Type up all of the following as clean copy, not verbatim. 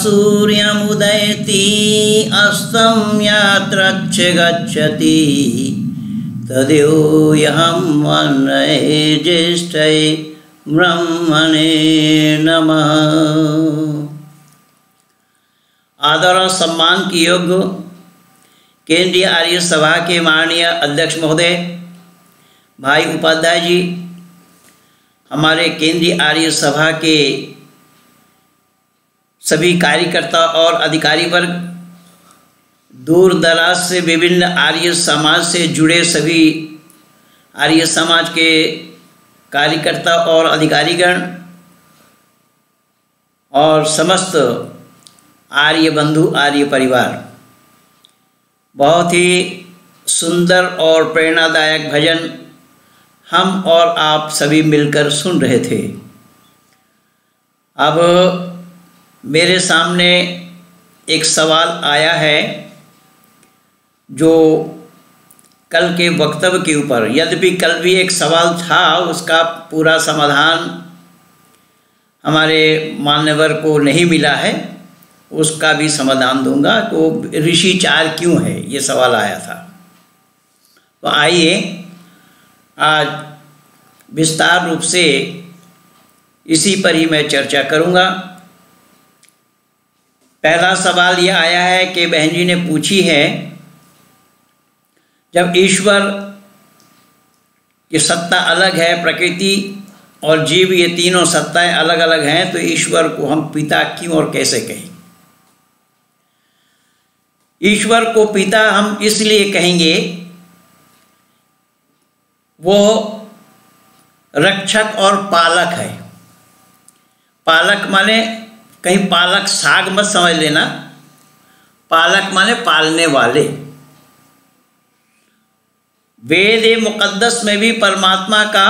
सूर्यमुदयति अस्तं यत्र च गच्छति तदेवं वन्दे ज्येष्ठे ब्रह्मणे नमः। आदर और सम्मान की योग्य केंद्रीय आर्य सभा के माननीय अध्यक्ष महोदय भाई उपाध्याय जी, हमारे केंद्रीय आर्य सभा के सभी कार्यकर्ता और अधिकारी वर्ग, दूर दराज से विभिन्न आर्य समाज से जुड़े सभी आर्य समाज के कार्यकर्ता और अधिकारीगण और समस्त आर्य बंधु आर्य परिवार, बहुत ही सुंदर और प्रेरणादायक भजन हम और आप सभी मिलकर सुन रहे थे। अब मेरे सामने एक सवाल आया है जो कल के वक्तव्य के ऊपर, यद्यपि कल भी एक सवाल था, उसका पूरा समाधान हमारे मान्यवर को नहीं मिला है, उसका भी समाधान दूंगा। तो ऋषि चार क्यों है, ये सवाल आया था। तो आइए आज विस्तार रूप से इसी पर ही मैं चर्चा करूंगा। पहला सवाल ये आया है कि बहन जी ने पूछी है, जब ईश्वर की सत्ता अलग है, प्रकृति और जीव ये तीनों सत्ताएं अलग अलग हैं, तो ईश्वर को हम पिता क्यों और कैसे कहें? ईश्वर को पिता हम इसलिए कहेंगे, वो रक्षक और पालक है। पालक माने कहीं पालक साग मत समझ लेना, पालक माने पालने वाले। वेद मुकद्दस में भी परमात्मा का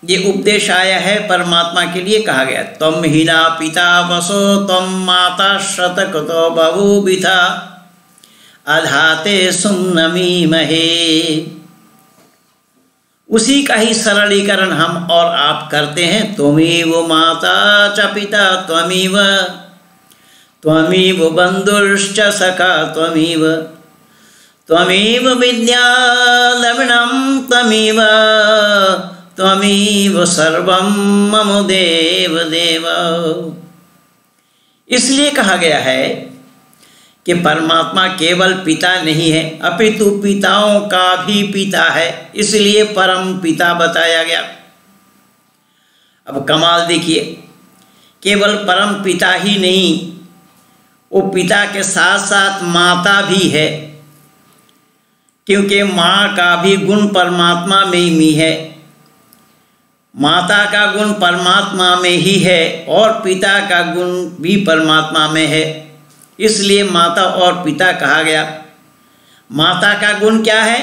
ये उपदेश आया है, परमात्मा के लिए कहा गया, त्वं हीना पिता वसो त्वं माता शतक्रतो बहुविधा अधाते सुम्नमीमहे। उसी का ही सरलीकरण हम और आप करते हैं, त्वमेव माता च पिता त्वमेव, त्वमेव बन्धुश्च सखा त्वमेव, त्वमेव विद्या द्रविणं त्वमेव, त्वमेव सर्वं मम देव देव। इसलिए कहा गया है कि परमात्मा केवल पिता नहीं है, अपितु पिताओं का भी पिता है, इसलिए परम पिता बताया गया। अब कमाल देखिए, केवल परम पिता ही नहीं, वो पिता के साथ साथ माता भी है, क्योंकि माँ का भी गुण परमात्मा में ही है, माता का गुण परमात्मा में ही है और पिता का गुण भी परमात्मा में है, इसलिए माता और पिता कहा गया। माता का गुण क्या है,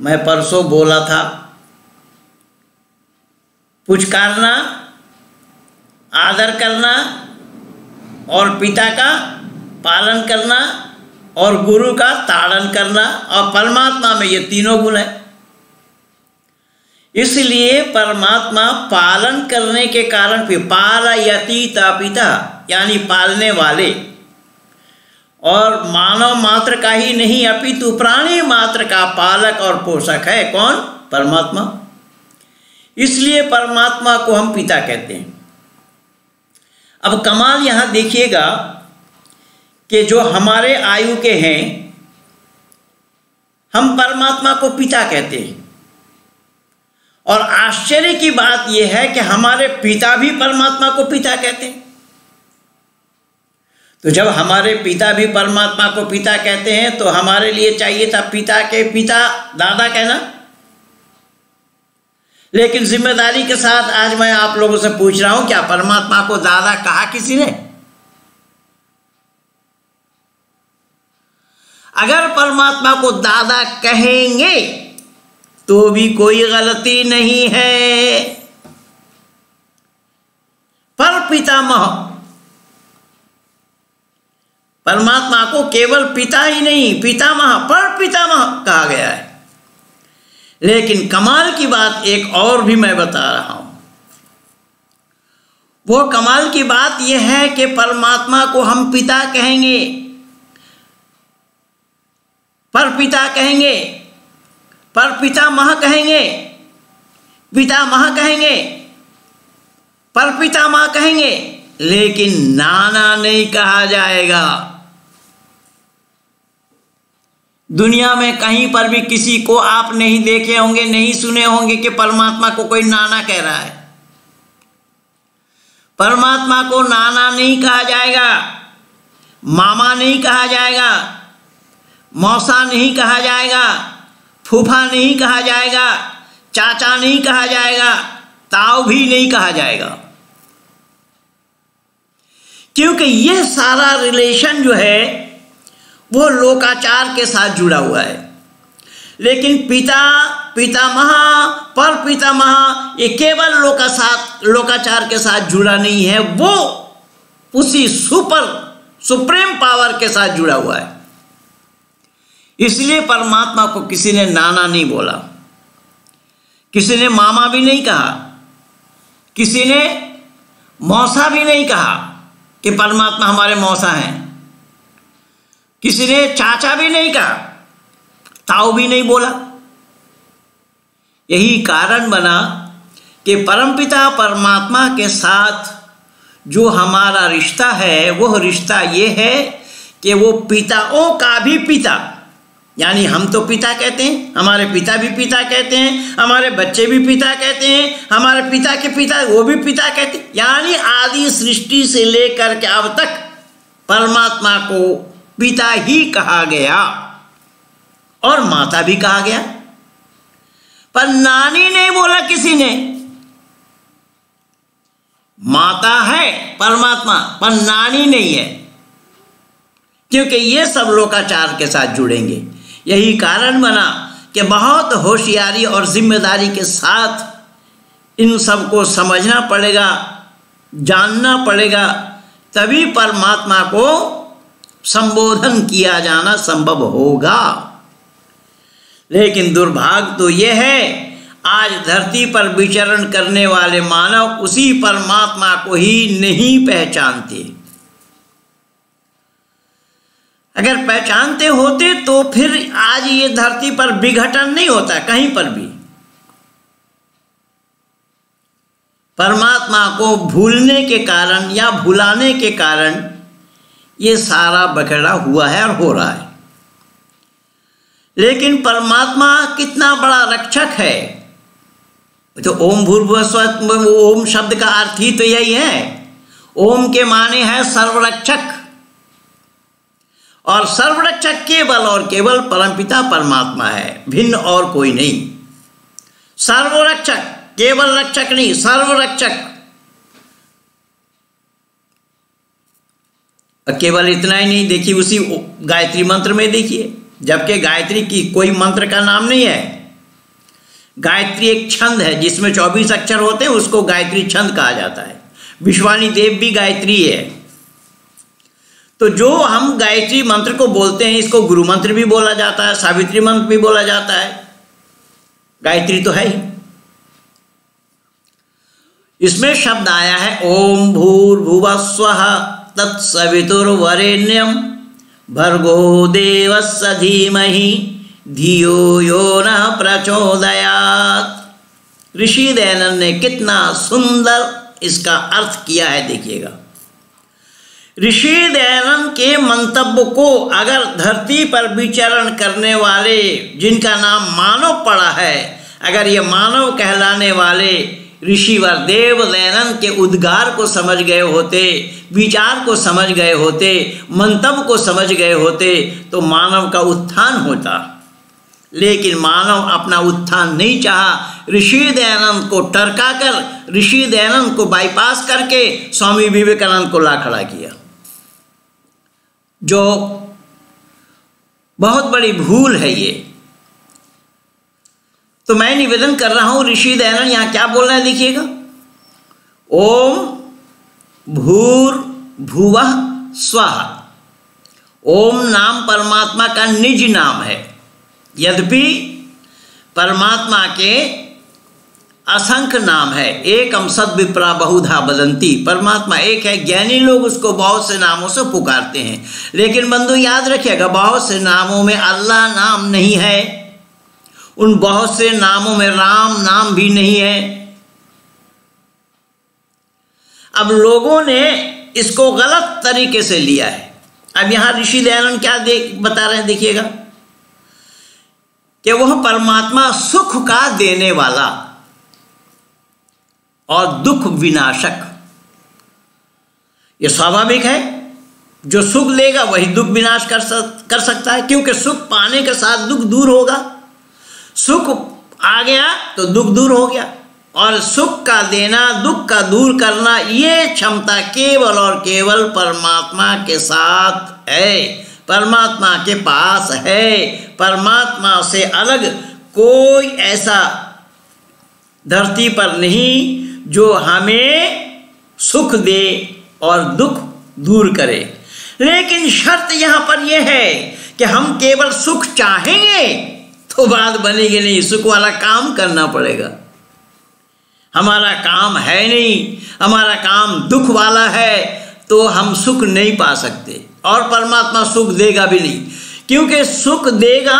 मैं परसों बोला था, पुचकारना, आदर करना, और पिता का पालन करना और गुरु का ताड़न करना, और परमात्मा में ये तीनों गुण है। इसलिए परमात्मा पालन करने के कारण फिर पालयति पिता, यानी पालने वाले, और मानव मात्र का ही नहीं अपितु प्राणी मात्र का पालक और पोषक है कौन? परमात्मा। इसलिए परमात्मा को हम पिता कहते हैं। अब कमाल यहाँ देखिएगा कि जो हमारे आयु के हैं, हम परमात्मा को पिता कहते हैं, और आश्चर्य की बात यह है कि हमारे पिता भी परमात्मा को पिता कहते हैं। तो जब हमारे पिता भी परमात्मा को पिता कहते हैं, तो हमारे लिए चाहिए था पिता के पिता दादा कहना। लेकिन जिम्मेदारी के साथ आज मैं आप लोगों से पूछ रहा हूं, क्या परमात्मा को दादा कहा किसी ने? अगर परमात्मा को दादा कहेंगे तो भी कोई गलती नहीं है, पर पितामह, परमात्मा को केवल पिता ही नहीं पितामह, पर पितामह कहा गया है। लेकिन कमाल की बात एक और भी मैं बता रहा हूं, वो कमाल की बात यह है कि परमात्मा को हम पिता कहेंगे, परपिता कहेंगे, परपितामह कहेंगे, पितामह कहेंगे, परपितामह कहेंगे, लेकिन नाना नहीं कहा जाएगा। दुनिया में कहीं पर भी किसी को आप नहीं देखे होंगे, नहीं सुने होंगे कि परमात्मा को कोई नाना कह रहा है। परमात्मा को नाना नहीं कहा जाएगा, मामा नहीं कहा जाएगा, मौसा नहीं कहा जाएगा, फूफा नहीं कहा जाएगा, चाचा नहीं कहा जाएगा, ताऊ भी नहीं कहा जाएगा, क्योंकि यह सारा रिलेशन जो है वो लोकाचार के साथ जुड़ा हुआ है। लेकिन पिता, पितामह, पर पितामह ये केवल लोकाचार के साथ जुड़ा नहीं है, वो उसी सुप्रीम पावर के साथ जुड़ा हुआ है। इसलिए परमात्मा को किसी ने नाना नहीं बोला, किसी ने मामा भी नहीं कहा, किसी ने मौसा भी नहीं कहा कि परमात्मा हमारे मौसा हैं, किसी ने चाचा भी नहीं कहा, ताऊ भी नहीं बोला। यही कारण बना कि परमपिता परमात्मा के साथ जो हमारा रिश्ता है वह रिश्ता ये है कि वो पिताओं का भी पिता, यानी हम तो पिता कहते हैं, हमारे पिता भी पिता कहते हैं, हमारे बच्चे भी पिता कहते हैं, हमारे पिता के पिता वो भी पिता कहते हैं, यानी आदि सृष्टि से लेकर के अब तक परमात्मा को पिता ही कहा गया और माता भी कहा गया, पर नानी नहीं बोला किसी ने। माता है परमात्मा पर नानी नहीं है, क्योंकि ये सब लोकाचार के साथ जुड़ेंगे। यही कारण बना कि बहुत होशियारी और जिम्मेदारी के साथ इन सब को समझना पड़ेगा, जानना पड़ेगा, तभी परमात्मा को संबोधन किया जाना संभव होगा। लेकिन दुर्भाग्य तो यह है, आज धरती पर विचरण करने वाले मानव उसी परमात्मा को ही नहीं पहचानते। अगर पहचानते होते तो फिर आज ये धरती पर विघटन नहीं होता कहीं पर भी। परमात्मा को भूलने के कारण या भुलाने के कारण ये सारा बखेड़ा हुआ है और हो रहा है। लेकिन परमात्मा कितना बड़ा रक्षक है। तो ओम भूर्भुवः स्वः, ओम शब्द का अर्थ ही तो यही है। ओम के माने है सर्वरक्षक, और सर्वरक्षक केवल और केवल परमपिता परमात्मा है, भिन्न और कोई नहीं। सर्वरक्षक, केवल रक्षक नहीं, सर्वरक्षक। केवल इतना ही नहीं, देखिए उसी गायत्री मंत्र में देखिए, जबकि गायत्री की कोई मंत्र का नाम नहीं है। गायत्री एक छंद है जिसमें 24 अक्षर होते हैं, उसको गायत्री छंद कहा जाता है। विश्वानी देव भी गायत्री है। तो जो हम गायत्री मंत्र को बोलते हैं, इसको गुरु मंत्र भी बोला जाता है, सावित्री मंत्र भी बोला जाता है। गायत्री तो है ही। इसमें शब्द आया है ओम भूर्भुवः स्वः तत्सवितुर्वरेण्यं भर्गो देवस्य धीमहि धियो यो नः प्रचोदयात्। ऋषि दयानंद ने कितना सुंदर इसका अर्थ किया है, देखिएगा। ऋषि दयानंद के मंतव्य को अगर धरती पर विचरण करने वाले जिनका नाम मानव पड़ा है, अगर ये मानव कहलाने वाले ऋषिवर देव दयानंद के उद्गार को समझ गए होते, विचार को समझ गए होते, मंतव्य को समझ गए होते, तो मानव का उत्थान होता। लेकिन मानव अपना उत्थान नहीं चाहा। ऋषि दयानंद को टरका कर, ऋषि दयानंद को बाईपास करके स्वामी विवेकानंद को ला खड़ा किया, जो बहुत बड़ी भूल है ये। तो मैं निवेदन कर रहा हूं, ऋषि दयानंद यहां क्या बोल रहे हैं, देखिएगा। ओम भूर्भुवः स्वः। ओम नाम परमात्मा का निज नाम है, यद्यपि परमात्मा के असंख्य नाम है। एकम सद विप्रा बहुधा वदंती, परमात्मा एक है, ज्ञानी लोग उसको बहुत से नामों से पुकारते हैं। लेकिन बंधु याद रखिएगा, बहुत से नामों में अल्लाह नाम नहीं है, उन बहुत से नामों में राम नाम भी नहीं है। अब लोगों ने इसको गलत तरीके से लिया है। अब यहां ऋषि दयानंद क्या बता रहे हैं, देखिएगा कि वह परमात्मा सुख का देने वाला और दुख विनाशक। यह स्वाभाविक है, जो सुख लेगा वही दुख विनाश कर सकता है, क्योंकि सुख पाने के साथ दुख दूर होगा। सुख आ गया तो दुख दूर हो गया, और सुख का देना दुख का दूर करना ये क्षमता केवल और केवल परमात्मा के साथ है, परमात्मा के पास है। परमात्मा से अलग कोई ऐसा धरती पर नहीं जो हमें सुख दे और दुख दूर करे। लेकिन शर्त यहां पर यह है कि हम केवल सुख चाहेंगे तो बात बनेगी नहीं, सुख वाला काम करना पड़ेगा। हमारा काम है नहीं, हमारा काम दुख वाला है, तो हम सुख नहीं पा सकते, और परमात्मा सुख देगा भी नहीं, क्योंकि सुख देगा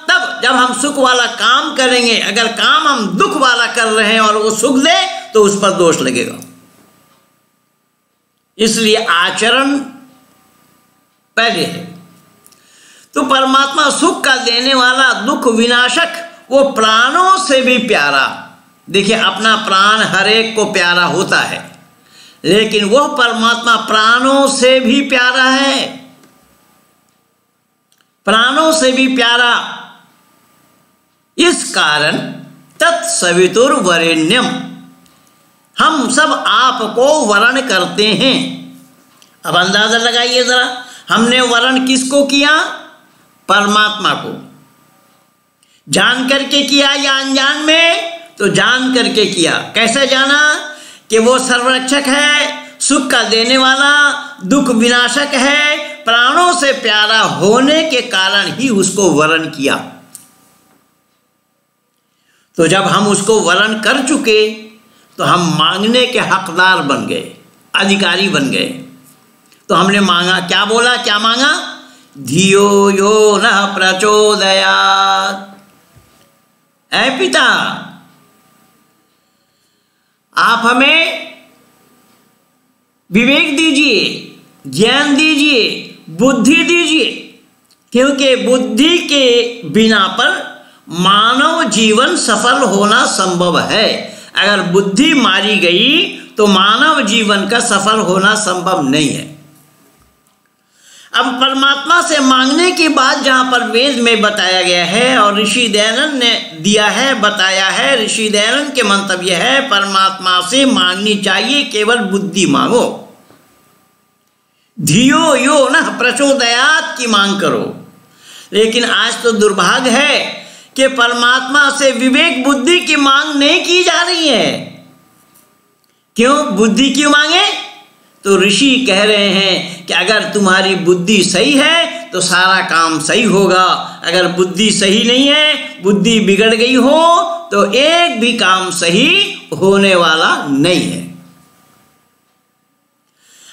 तब जब हम सुख वाला काम करेंगे। अगर काम हम दुख वाला कर रहे हैं और वो सुख दे तो उस पर दोष लगेगा। इसलिए आचरण पहले है। तो परमात्मा सुख का देने वाला, दुख विनाशक, वो प्राणों से भी प्यारा। देखिए, अपना प्राण हर एक को प्यारा होता है, लेकिन वह परमात्मा प्राणों से भी प्यारा है, प्राणों से भी प्यारा। इस कारण तत्सवितुर्वरेण्यम, हम सब आपको वरण करते हैं। अब अंदाजा लगाइए जरा, हमने वरण किसको किया? परमात्मा को। जान करके किया या अनजान में? तो जान करके किया। कैसे जाना? कि वो सर्वरक्षक है, सुख का देने वाला, दुख विनाशक है, प्राणों से प्यारा होने के कारण ही उसको वरण किया। तो जब हम उसको वरण कर चुके तो हम मांगने के हकदार बन गए, अधिकारी बन गए। तो हमने मांगा, क्या बोला, क्या मांगा? धियो यो नः प्रचोदयात्। ऐ पिता, आप हमें विवेक दीजिए, ज्ञान दीजिए, बुद्धि दीजिए, क्योंकि बुद्धि के बिना पर मानव जीवन सफल होना संभव है। अगर बुद्धि मारी गई तो मानव जीवन का सफल होना संभव नहीं है। अब परमात्मा से मांगने के बाद जहां पर वेद में बताया गया है और ऋषि दयानंद ने दिया है, बताया है, ऋषि दयानंद के मंतव्य है परमात्मा से मांगनी चाहिए, केवल बुद्धि मांगो। धियो यो न प्रचोदयात् की मांग करो। लेकिन आज तो दुर्भाग्य है कि परमात्मा से विवेक बुद्धि की मांग नहीं की जा रही है। क्यों बुद्धि क्यों मांगे? तो ऋषि कह रहे हैं कि अगर तुम्हारी बुद्धि सही है तो सारा काम सही होगा, अगर बुद्धि सही नहीं है, बुद्धि बिगड़ गई हो तो एक भी काम सही होने वाला नहीं है।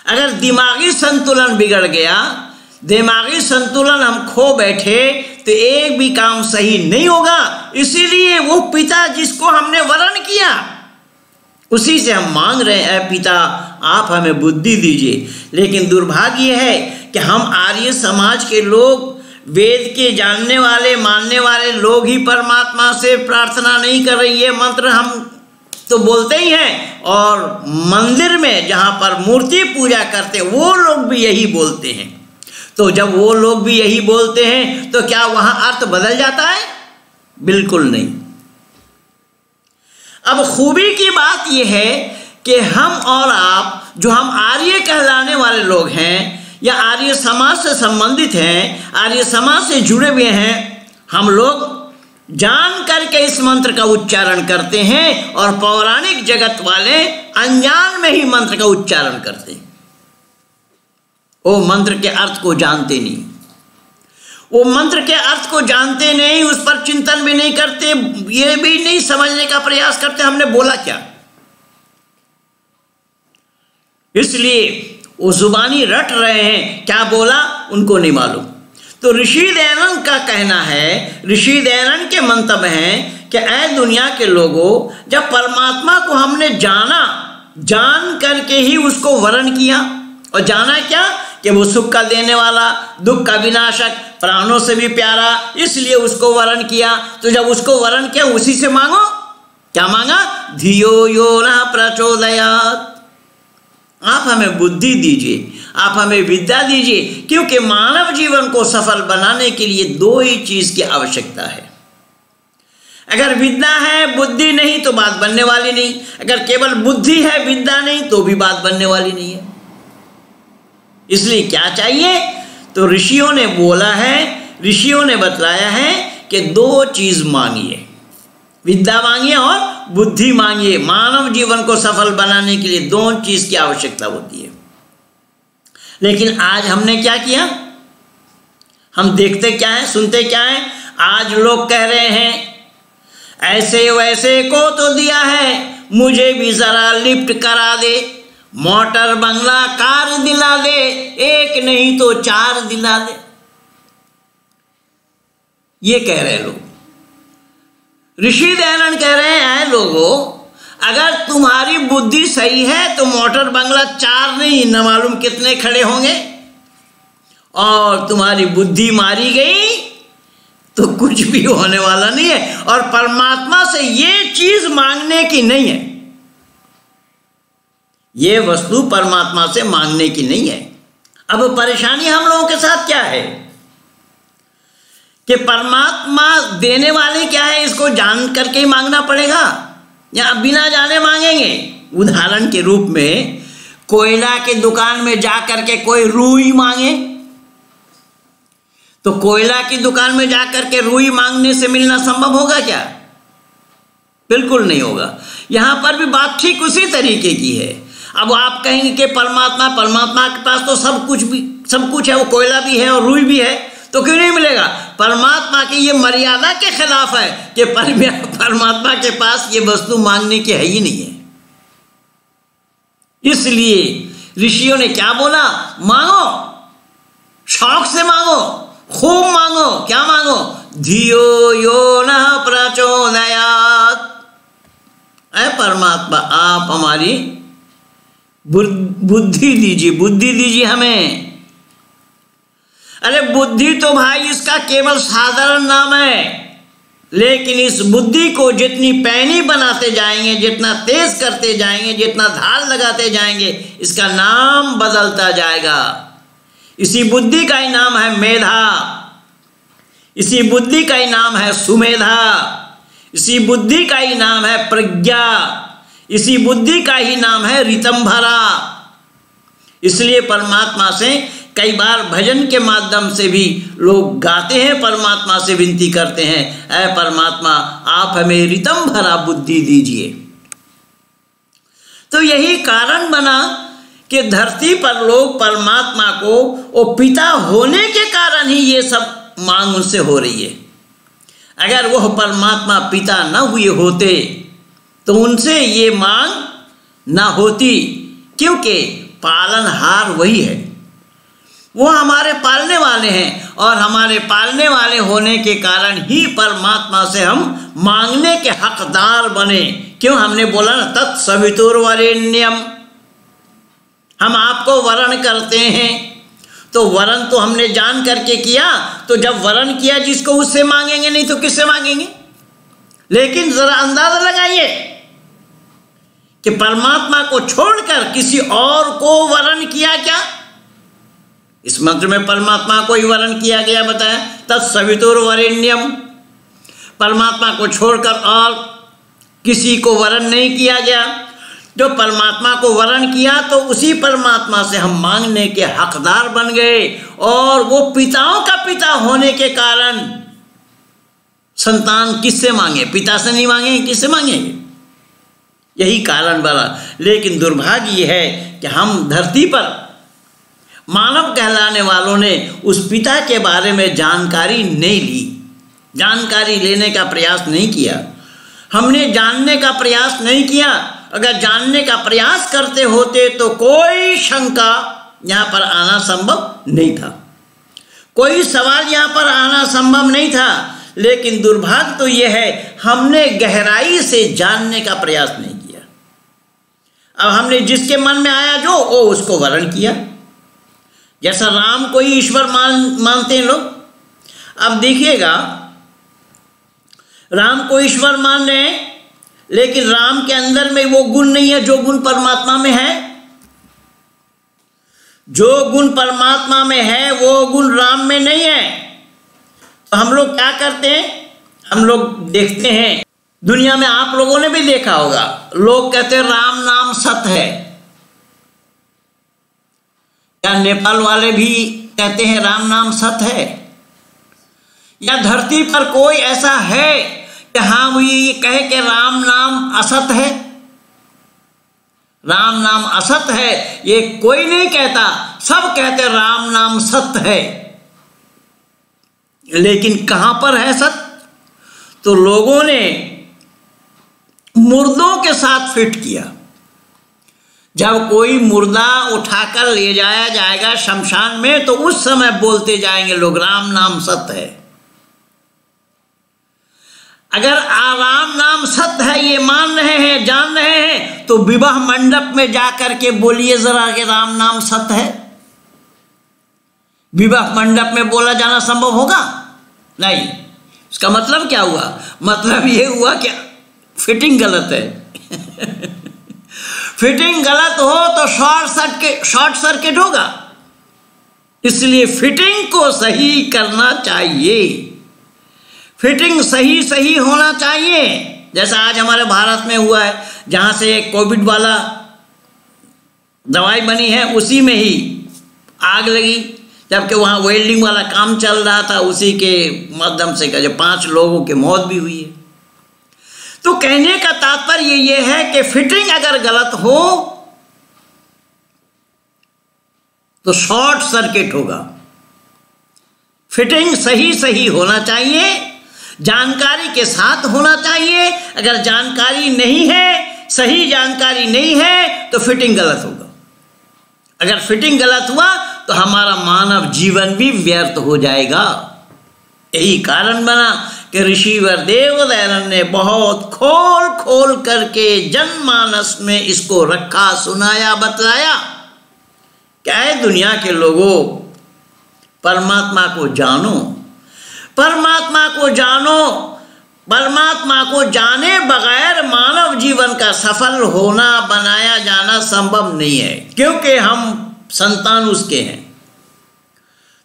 अगर दिमागी संतुलन बिगड़ गया, दिमागी संतुलन हम खो बैठे तो एक भी काम सही नहीं होगा। इसीलिए वो पिता जिसको हमने वरण किया उसी से हम मांग रहे हैं, पिता आप हमें बुद्धि दीजिए। लेकिन दुर्भाग्य है कि हम आर्य समाज के लोग, वेद के जानने वाले मानने वाले लोग ही परमात्मा से प्रार्थना नहीं कर रही है। मंत्र हम तो बोलते ही हैं, और मंदिर में जहाँ पर मूर्ति पूजा करते वो लोग भी यही बोलते हैं। तो जब वो लोग भी यही बोलते हैं तो क्या वहाँ अर्थ बदल जाता है? बिल्कुल नहीं। अब खूबी की बात यह है कि हम और आप, जो हम आर्य कहलाने वाले लोग हैं या आर्य समाज से संबंधित हैं, आर्य समाज से जुड़े हुए हैं, हम लोग जान करके इस मंत्र का उच्चारण करते हैं और पौराणिक जगत वाले अनजान में ही मंत्र का उच्चारण करते हैं। वो मंत्र के अर्थ को जानते नहीं। वो मंत्र के अर्थ को जानते नहीं, उस पर चिंतन भी नहीं करते, ये भी नहीं समझने का प्रयास करते हमने बोला क्या। इसलिए वो जुबानी रट रहे हैं, क्या बोला उनको नहीं मालूम। तो ऋषि दयानंद का कहना है, ऋषि दयानंद के मंतव्य हैं कि ऐ दुनिया के लोगों, जब परमात्मा को हमने जाना, जान करके ही उसको वर्ण किया, और जाना क्या कि वो सुख का देने वाला, दुख का विनाशक, प्राणों से भी प्यारा, इसलिए उसको वर्ण किया। तो जब उसको वर्ण किया उसी से मांगो। क्या मांगा? धियो यो न प्रचोदयात्, आप हमें बुद्धि दीजिए, आप हमें विद्या दीजिए, क्योंकि मानव जीवन को सफल बनाने के लिए दो ही चीज की आवश्यकता है। अगर विद्या है बुद्धि नहीं तो बात बनने वाली नहीं, अगर केवल बुद्धि है विद्या नहीं तो भी बात बनने वाली नहीं है। इसलिए क्या चाहिए? तो ऋषियों ने बोला है, ऋषियों ने बतलाया है कि दो चीज मांगिए, विद्या मांगिए और बुद्धि मांगिए। मानव जीवन को सफल बनाने के लिए दो चीज की आवश्यकता होती है। लेकिन आज हमने क्या किया? हम देखते क्या है, सुनते क्या है? आज लोग कह रहे हैं ऐसे वैसे को तो दिया है, मुझे भी जरा लिफ्ट करा दे, मोटर बंगला कार दिला दे, एक नहीं तो चार दिला दे, ये कह रहे लोग। ऋषि दयानंद कह रहे हैं लोगों, अगर तुम्हारी बुद्धि सही है तो मोटर बंगला चार नहीं न मालूम कितने खड़े होंगे, और तुम्हारी बुद्धि मारी गई तो कुछ भी होने वाला नहीं है। और परमात्मा से ये चीज मांगने की नहीं है, ये वस्तु परमात्मा से मांगने की नहीं है। अब परेशानी हम लोगों के साथ क्या है कि परमात्मा देने वाले क्या है, इसको जान करके ही मांगना पड़ेगा या बिना जाने मांगेंगे। उदाहरण के रूप में कोयला के दुकान में जा करके कोई रुई मांगे, तो कोयला की दुकान में जा करके रुई मांगने से मिलना संभव होगा क्या? बिल्कुल नहीं होगा। यहां पर भी बात ठीक उसी तरीके की है। अब आप कहेंगे कि परमात्मा के पास तो सब कुछ है, वो कोयला भी है और रुई भी है, तो क्यों नहीं मिलेगा? परमात्मा की ये मर्यादा के खिलाफ है कि परमात्मा के पास ये वस्तु मांगने की है ही नहीं है। इसलिए ऋषियों ने क्या बोला? मांगो, शौक से मांगो, खूब मांगो। क्या मांगो? धियो यो न प्रचोदयात्, ऐ परमात्मा आप हमारी बुद्धि दीजिए हमें। अरे बुद्धि तो भाई इसका केवल साधारण नाम है, लेकिन इस बुद्धि को जितनी पैनी बनाते जाएंगे, जितना तेज करते जाएंगे, जितना धार लगाते जाएंगे, इसका नाम बदलता जाएगा। इसी बुद्धि का ही नाम है मेधा, इसी बुद्धि का ही नाम है सुमेधा, इसी बुद्धि का ही नाम है प्रज्ञा, इसी बुद्धि का ही नाम है ऋतंभरा। इसलिए परमात्मा से कई बार भजन के माध्यम से भी लोग गाते हैं, परमात्मा से विनती करते हैं, ऐ परमात्मा आप हमें ऋतंभरा बुद्धि दीजिए। तो यही कारण बना कि धरती पर लोग परमात्मा को वो पिता होने के कारण ही ये सब मांग उनसे हो रही है। अगर वह परमात्मा पिता न हुए होते तो उनसे ये मांग ना होती, क्योंकि पालनहार वही है, वो हमारे पालने वाले हैं, और हमारे पालने वाले होने के कारण ही परमात्मा से हम मांगने के हकदार बने। क्यों? हमने बोला ना तत्सवितुर्वरेण्यम, हम आपको वरण करते हैं, तो वरण तो हमने जान करके किया, तो जब वरण किया जिसको उससे मांगेंगे, नहीं तो किससे मांगेंगे? लेकिन जरा अंदाजा लगाइए कि परमात्मा को छोड़कर किसी और को वरण किया क्या? इस मंत्र में परमात्मा को ही वरण किया गया, बताया तत्सवितुर्वरेण्यम। परमात्मा को छोड़कर और किसी को वरण नहीं किया गया। जो परमात्मा को वरण किया तो उसी परमात्मा से हम मांगने के हकदार बन गए, और वो पिताओं का पिता होने के कारण संतान किससे मांगे? पिता से नहीं मांगेंगे, किससे मांगेंगे? यही कारण बना। लेकिन दुर्भाग्य ये है कि हम धरती पर मानव कहलाने वालों ने उस पिता के बारे में जानकारी नहीं ली, जानकारी लेने का प्रयास नहीं किया। हमने जानने का प्रयास नहीं किया। अगर जानने का प्रयास करते होते तो कोई शंका यहाँ पर आना संभव नहीं था, कोई सवाल यहाँ पर आना संभव नहीं था। लेकिन दुर्भाग्य तो यह है, हमने गहराई से जानने का प्रयास नहीं किया। अब हमने जिसके मन में आया जो वो उसको वर्ण किया। जैसा राम को ही ईश्वर मानते हैं लोग। अब देखिएगा, राम को ईश्वर मान रहे हैं, लेकिन राम के अंदर में वो गुण नहीं है जो गुण परमात्मा में है। जो गुण परमात्मा में है वो गुण राम में नहीं है। तो हम लोग क्या करते हैं, हम लोग देखते हैं दुनिया में, आप लोगों ने भी देखा होगा, लोग कहते हैं राम नाम सत्य है, या नेपाल वाले भी कहते हैं राम नाम सत्य है, या धरती पर कोई ऐसा है कि हाँ वो ये कहे कि राम नाम असत है। राम नाम असत है ये कोई नहीं कहता, सब कहते राम नाम सत्य है। लेकिन कहां पर है सत्य? तो लोगों ने मुर्दों के साथ फिट किया। जब कोई मुर्दा उठाकर ले जाया जाएगा शमशान में, तो उस समय बोलते जाएंगे लोग राम नाम सत्य है। अगर राम नाम सत्य है ये मान रहे हैं, जान रहे हैं, तो विवाह मंडप में जाकर के बोलिए जरा कि राम नाम सत्य है। विवाह मंडप में बोला जाना संभव होगा? नहीं। इसका मतलब क्या हुआ? मतलब ये हुआ कि फिटिंग गलत है। फिटिंग गलत हो तो शॉर्ट सर्किट होगा। इसलिए फिटिंग को सही करना चाहिए, फिटिंग सही होना चाहिए। जैसा आज हमारे भारत में हुआ है, जहां से कोविड वाला दवाई बनी है उसी में ही आग लगी, जबकि वहां वेल्डिंग वाला काम चल रहा था, उसी के माध्यम से 5 लोगों की मौत भी हुई है। तो कहने का तात्पर्य ये है कि फिटिंग अगर गलत हो तो शॉर्ट सर्किट होगा। फिटिंग सही होना चाहिए, जानकारी के साथ होना चाहिए। अगर जानकारी नहीं है, सही जानकारी नहीं है, तो फिटिंग गलत होगा। अगर फिटिंग गलत हुआ तो हमारा मानव जीवन भी व्यर्थ हो जाएगा। यही कारण बना कि ऋषिवर देवदयानंद ने बहुत खोल करके जनमानस में इसको रखा, सुनाया, बतलाया। क्या है दुनिया के लोगों, परमात्मा को जानो, परमात्मा को जानो। परमात्मा को जाने बगैर मानव जीवन का सफल होना, बनाया जाना संभव नहीं है, क्योंकि हम संतान उसके हैं।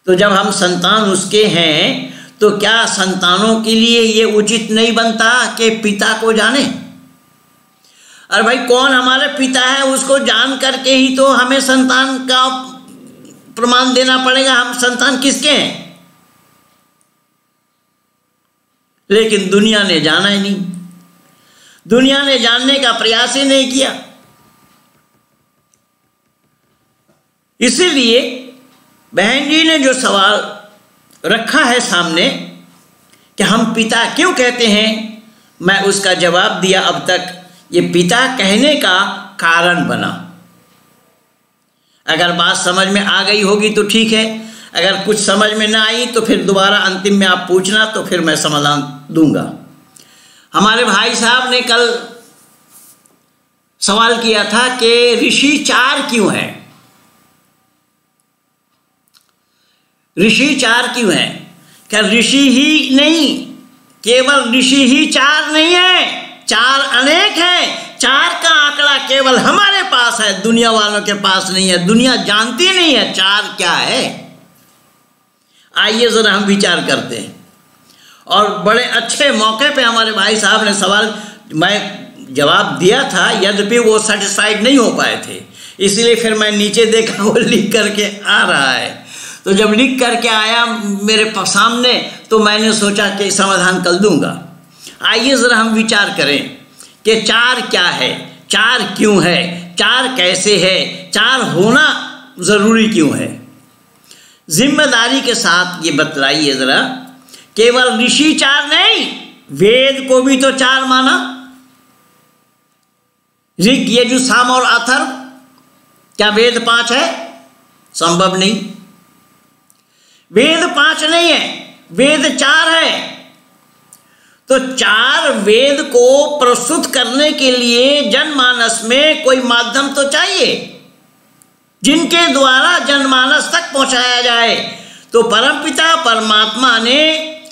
तो जब हम संतान उसके हैं तो क्या संतानों के लिए ये उचित नहीं बनता कि पिता को जाने? अरे भाई, कौन हमारे पिता है उसको जान करके ही तो हमें संतान का प्रमाण देना पड़ेगा, हम संतान किसके हैं। लेकिन दुनिया ने जाना ही नहीं, दुनिया ने जानने का प्रयास ही नहीं किया। इसीलिए बहन जी ने जो सवाल रखा है सामने कि हम पिता क्यों कहते हैं, मैं उसका जवाब दिया अब तक। ये पिता कहने का कारण बना। अगर बात समझ में आ गई होगी तो ठीक है, अगर कुछ समझ में ना आई तो फिर दोबारा अंतिम में आप पूछना, तो फिर मैं समाधान दूंगा। हमारे भाई साहब ने कल सवाल किया था कि ऋषि 4 क्यों हैं, ऋषि 4 क्यों हैं? क्या ऋषि ही नहीं, केवल ऋषि ही 4 नहीं है, 4 अनेक हैं। 4 का आंकड़ा केवल हमारे पास है, दुनिया वालों के पास नहीं है, दुनिया जानती नहीं है 4 क्या है। आइए जरा हम विचार करते हैं। और बड़े अच्छे मौके पे हमारे भाई साहब ने सवाल, मैं जवाब दिया था, यद्यपि वो सेटिस्फाइड नहीं हो पाए थे, इसलिए फिर मैं नीचे देखा वो लिख करके आ रहा है। तो जब लिख करके आया मेरे सामने तो मैंने सोचा कि समाधान कल दूंगा। आइए ज़रा हम विचार करें कि 4 क्या है, 4 क्यों है, 4 कैसे है, 4 होना ज़रूरी क्यों है। जिम्मेदारी के साथ ये बतलाइए जरा, केवल ऋषि 4 नहीं, वेद को भी तो 4 माना। ऋग, यजुः, साम और अथर्व, क्या वेद 5 है? संभव नहीं। वेद 5 नहीं है, वेद 4 है। तो 4 वेद को प्रस्तुत करने के लिए जनमानस में कोई माध्यम तो चाहिए जिनके द्वारा जनमानस तक पहुंचाया जाए। तो परमपिता परमात्मा ने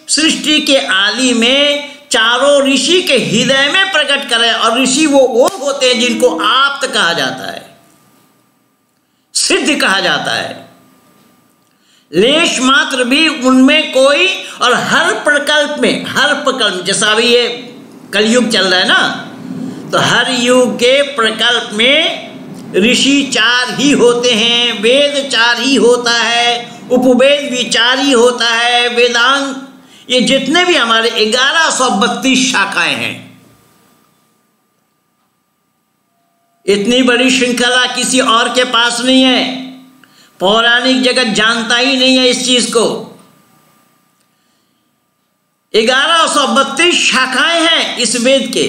सृष्टि के आदि में चारों ऋषि के हृदय में प्रकट करे, और ऋषि वो होते हैं जिनको आप्त कहा जाता है, सिद्ध कहा जाता है। लेश मात्र भी उनमें कोई, और हर प्रकल्प में, जैसा अभी ये कलयुग चल रहा है ना, तो हर युग के प्रकल्प में ऋषि 4 ही होते हैं, वेद 4 ही होता है, उपवेद भी 4 ही होता है, वेदांत, ये जितने भी हमारे 1132 शाखाएं हैं, इतनी बड़ी श्रृंखला किसी और के पास नहीं है। पौराणिक जगत जानता ही नहीं है इस चीज को। 1132 शाखाएं हैं इस वेद के,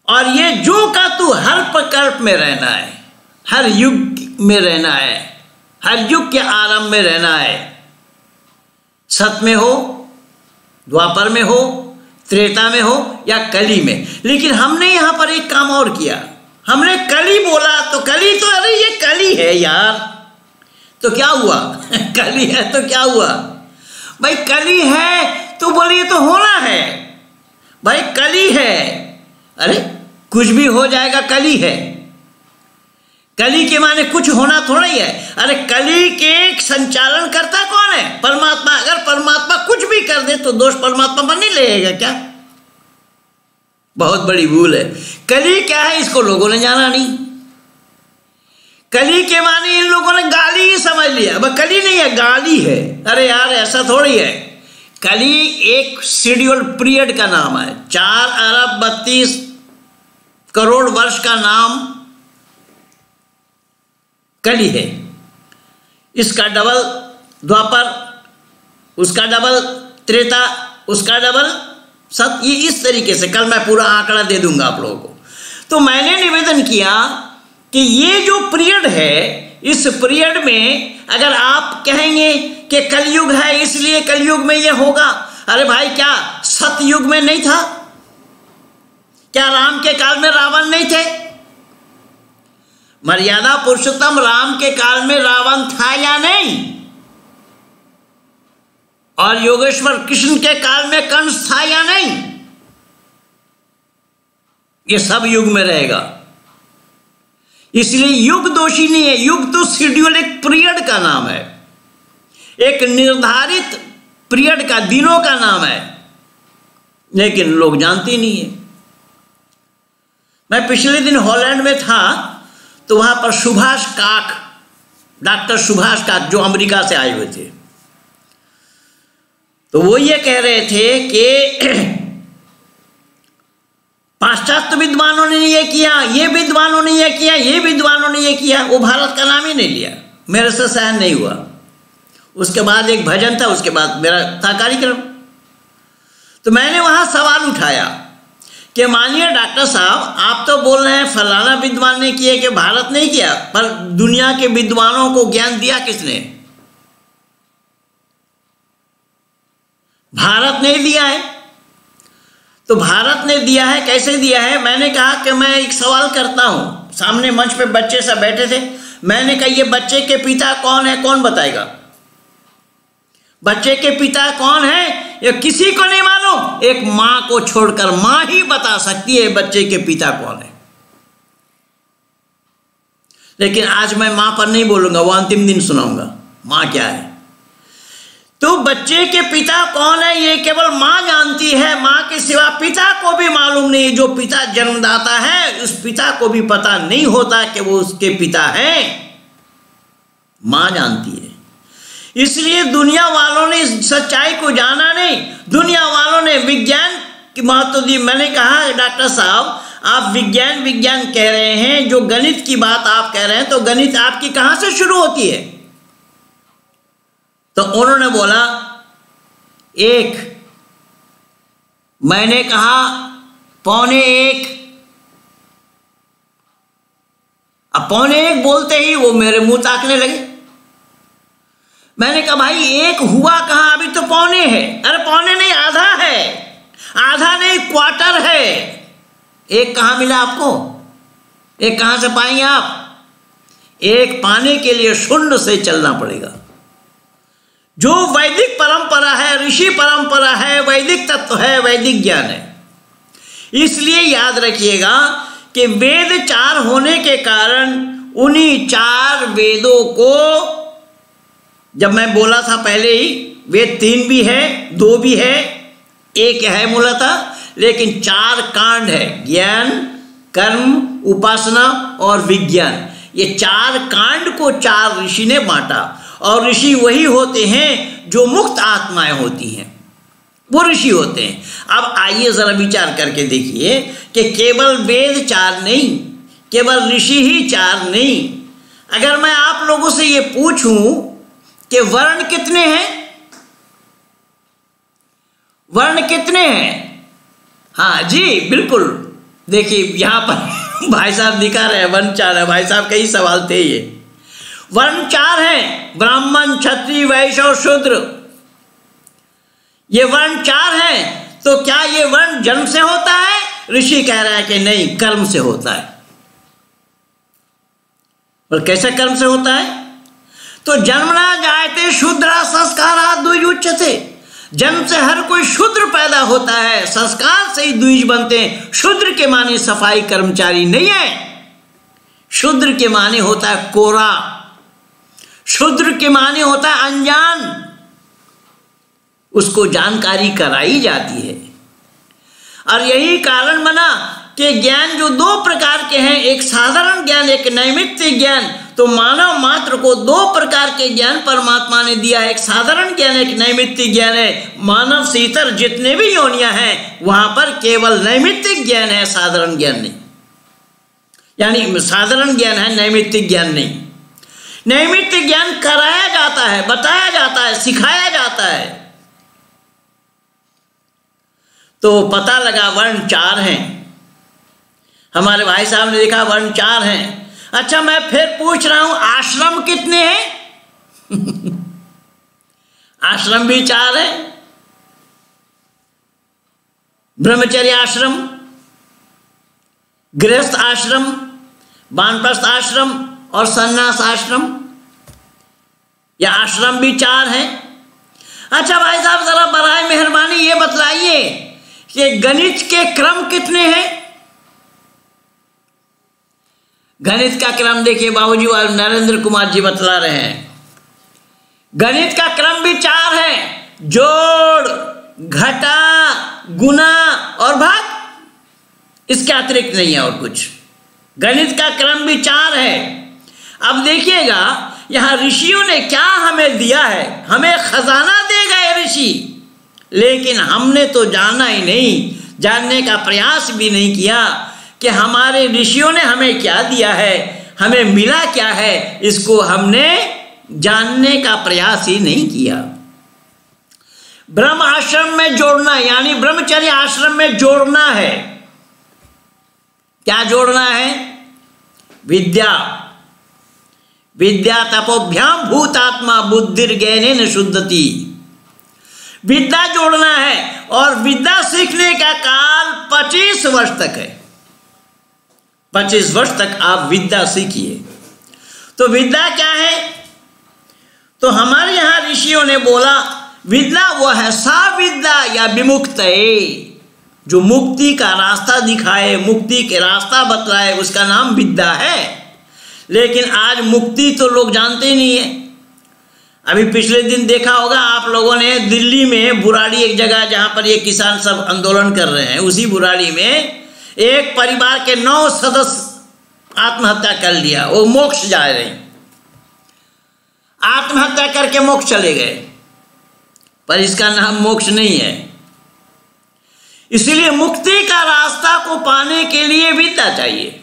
और ये जो का तू हर प्रकल्प में रहना है, हर युग में रहना है, हर युग के आरंभ में रहना है, सत में हो, द्वापर में हो, त्रेता में हो या कली में। लेकिन हमने यहां पर एक काम और किया, हमने कली बोला तो कली, तो अरे ये कली है यार, तो क्या हुआ? कली है तो क्या हुआ भाई? कली है तो बोलिए तो होना है भाई, कली है, अरे कुछ भी हो जाएगा, कली है। कली के माने कुछ होना थोड़ा ही है। अरे कली के संचालन करता कौन है? परमात्मा। अगर परमात्मा कुछ भी कर दे तो दोष परमात्मा पर नहीं लगेगा क्या? बहुत बड़ी भूल है। कली क्या है इसको लोगों ने जाना नहीं। कली के माने इन लोगों ने गाली ही समझ लिया। अब कली नहीं है, गाली है। अरे यार ऐसा थोड़ी है। कली एक शेड्यूल पीरियड का नाम है। 4 अरब 32 करोड़ वर्ष का नाम कली है। इसका डबल द्वापर, उसका डबल त्रेता, उसका डबल सत। ये इस तरीके से कल मैं पूरा आंकड़ा दे दूंगा आप लोगों को। तो मैंने निवेदन किया कि ये जो पीरियड है, इस पीरियड में अगर आप कहेंगे कि कलयुग है इसलिए कलयुग में ये होगा, अरे भाई क्या सतयुग में नहीं था? क्या राम के काल में रावण नहीं थे? मर्यादा पुरुषोत्तम राम के काल में रावण था या नहीं? और योगेश्वर कृष्ण के काल में कंस था या नहीं? ये सब युग में रहेगा। इसलिए युग दोषी नहीं है। युग तो शेड्यूल एक पीरियड का नाम है, एक निर्धारित पीरियड का, दिनों का नाम है, लेकिन लोग जानते नहीं है। मैं पिछले दिन हॉलैंड में था तो वहां पर सुभाष काक, डॉक्टर सुभाष काक जो अमेरिका से आए हुए थे, तो वो ये कह रहे थे कि पाश्चात्य विद्वानों ने ये किया, ये विद्वानों ने ये किया, ये विद्वानों ने ये किया। वो भारत का नाम ही नहीं लिया। मेरे से सहन नहीं हुआ। उसके बाद एक भजन था, उसके बाद मेरा था कार्यक्रम। तो मैंने वहां सवाल उठाया कि मानिए डॉक्टर साहब, आप तो बोल रहे हैं फलाना विद्वान ने किया कि भारत नहीं किया, पर दुनिया के विद्वानों को ज्ञान दिया किसने? भारत ने दिया है। तो भारत ने दिया है, कैसे दिया है? मैंने कहा कि मैं एक सवाल करता हूं। सामने मंच पे बच्चे सब बैठे थे। मैंने कहा ये बच्चे के पिता कौन है, कौन बताएगा? बच्चे के पिता कौन है ये किसी को नहीं मालूम। एक मां को छोड़कर मां ही बता सकती है बच्चे के पिता कौन है। लेकिन आज मैं मां पर नहीं बोलूंगा, वो अंतिम दिन सुनाऊंगा मां क्या है। तो बच्चे के पिता कौन है ये केवल मां जानती है। मां के सिवा पिता को भी मालूम नहीं। जो पिता जन्मदाता है उस पिता को भी पता नहीं होता कि वो उसके पिता हैं। मां जानती है। इसलिए दुनिया वालों ने इस सच्चाई को जाना नहीं। दुनिया वालों ने विज्ञान की महत्व दी। मैंने कहा डॉक्टर साहब आप विज्ञान विज्ञान कह रहे हैं, जो गणित की बात आप कह रहे हैं, तो गणित आपकी कहां से शुरू होती है? तो उन्होंने बोला 1। मैंने कहा 1:15। अब 1:15 बोलते ही वो मेरे मुंह ताकने लगे। मैंने कहा भाई 1 हुआ कहाँ, अभी तो 1:15 है। अरे 1:15 नहीं, आधा है। आधा नहीं, क्वार्टर है। 1 कहाँ मिला आपको? 1 कहाँ से पाएंगे आप? 1 पाने के लिए 0 से चलना पड़ेगा। जो वैदिक परंपरा है, ऋषि परंपरा है, वैदिक तत्व है, वैदिक ज्ञान है। इसलिए याद रखिएगा कि वेद 4 होने के कारण उन्हीं 4 वेदों को, जब मैं बोला था पहले ही, वेद 3 भी है, 2 भी है, 1 है मूलतः, लेकिन 4 कांड है, ज्ञान, कर्म, उपासना और विज्ञान। ये 4 कांड को 4 ऋषि ने बांटा। और ऋषि वही होते हैं जो मुक्त आत्माएं होती हैं, वो ऋषि होते हैं। अब आइए जरा विचार करके देखिए कि केवल वेद 4 नहीं, केवल ऋषि ही 4 नहीं। अगर मैं आप लोगों से ये पूछूं कि वर्ण कितने हैं, वर्ण कितने हैं? हाँ जी बिल्कुल, देखिए यहां पर भाई साहब दिखा रहे हैं वर्ण 4 है। भाई साहब कई सवाल थे। ये वर्ण 4 हैं, ब्राह्मण, क्षत्रिय, वैश्य और शूद्र। ये वर्ण 4 हैं। तो क्या ये वर्ण जन्म से होता है? ऋषि कह रहा है कि नहीं, कर्म से होता है। और कैसे कर्म से होता है? तो जन्मना जायते शूद्रा संस्कारात् द्विज उच्यते। जन्म से हर कोई शूद्र पैदा होता है, संस्कार से ही द्विज बनते हैं। शूद्र के माने सफाई कर्मचारी नहीं है। शूद्र के माने होता है कोरा। शूद्र के माने होता है अनजान। उसको जानकारी कराई जाती है। और यही कारण बना कि ज्ञान जो 2 प्रकार के हैं, एक साधारण ज्ञान, एक नैमित्तिक ज्ञान। तो मानव मात्र को 2 प्रकार के ज्ञान परमात्मा ने दिया है, एक साधारण ज्ञान, एक नैमित्तिक ज्ञान है। मानव से इतर जितने भी योनियां हैं वहां पर केवल नैमित्तिक ज्ञान है, साधारण ज्ञान नहीं। यानी साधारण ज्ञान है, नैमित्तिक ज्ञान नहीं। नैमित्तिक ज्ञान कराया जाता है, बताया जाता है, सिखाया जाता है। तो पता लगा वर्ण 4 हैं। हमारे भाई साहब ने देखा वर्ण 4 हैं। अच्छा, मैं फिर पूछ रहा हूं आश्रम कितने हैं? आश्रम भी 4 है। ब्रह्मचर्य आश्रम, गृहस्थ आश्रम, वानप्रस्थ आश्रम और संन्यास आश्रम। या आश्रम भी 4 हैं। अच्छा भाई साहब, जरा बराए मेहरबानी ये बतलाइए कि गणित के क्रम कितने हैं? गणित का क्रम देखिए, बाबूजी और नरेंद्र कुमार जी बतला रहे हैं। गणित का क्रम भी 4 है, जोड़, घटा, गुना और भाग। इसके अतिरिक्त नहीं है और कुछ। गणित का क्रम भी 4 है। अब देखिएगा यहां ऋषियों ने क्या हमें दिया है। हमें खजाना दे गए ऋषि, लेकिन हमने तो जाना ही नहीं, जानने का प्रयास भी नहीं किया कि हमारे ऋषियों ने हमें क्या दिया है, हमें मिला क्या है। इसको हमने जानने का प्रयास ही नहीं किया। ब्रह्म आश्रम में जोड़ना, यानी ब्रह्मचर्य आश्रम में जोड़ना है। क्या जोड़ना है? विद्या। विद्या तपोभ्याम भूतात्मा बुद्धिर्ज्ञानेन शुद्धति। विद्या जोड़ना है। और विद्या सीखने का काल 25 वर्ष तक है। 25 वर्ष तक आप विद्या सीखिए। तो विद्या क्या है? तो हमारे यहां ऋषियों ने बोला विद्या वो है सा विद्या या विमुक्त है, जो मुक्ति का रास्ता दिखाए, मुक्ति के रास्ता बतलाए, उसका नाम विद्या है। लेकिन आज मुक्ति तो लोग जानते ही नहीं है। अभी पिछले दिन देखा होगा आप लोगों ने, दिल्ली में बुराड़ी एक जगह जहां पर ये किसान सब आंदोलन कर रहे हैं, उसी बुराड़ी में एक परिवार के 9 सदस्य आत्महत्या कर लिया। वो मोक्ष जा रहे हैं, आत्महत्या करके मोक्ष चले गए, पर इसका नाम मोक्ष नहीं है। इसलिए मुक्ति का रास्ता को पाने के लिए विद्या चाहिए।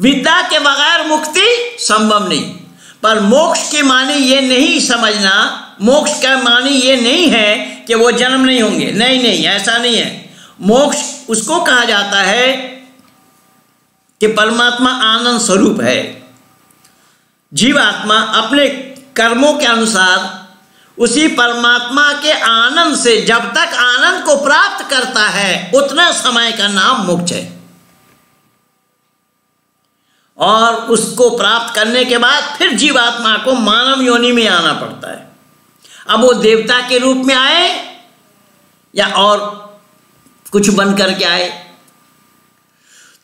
विद्या के बगैर मुक्ति संभव नहीं। पर मोक्ष के माने ये नहीं समझना मोक्ष का मानी ये नहीं है कि वो जन्म नहीं होंगे, नहीं नहीं, ऐसा नहीं है। मोक्ष उसको कहा जाता है कि परमात्मा आनंद स्वरूप है। जीवात्मा अपने कर्मों के अनुसार उसी परमात्मा के आनंद से जब तक आनंद को प्राप्त करता है उतना समय का नाम मोक्ष है। और उसको प्राप्त करने के बाद फिर जीवात्मा को मानव योनि में आना पड़ता है। अब वो देवता के रूप में आए या और कुछ बन करके आए,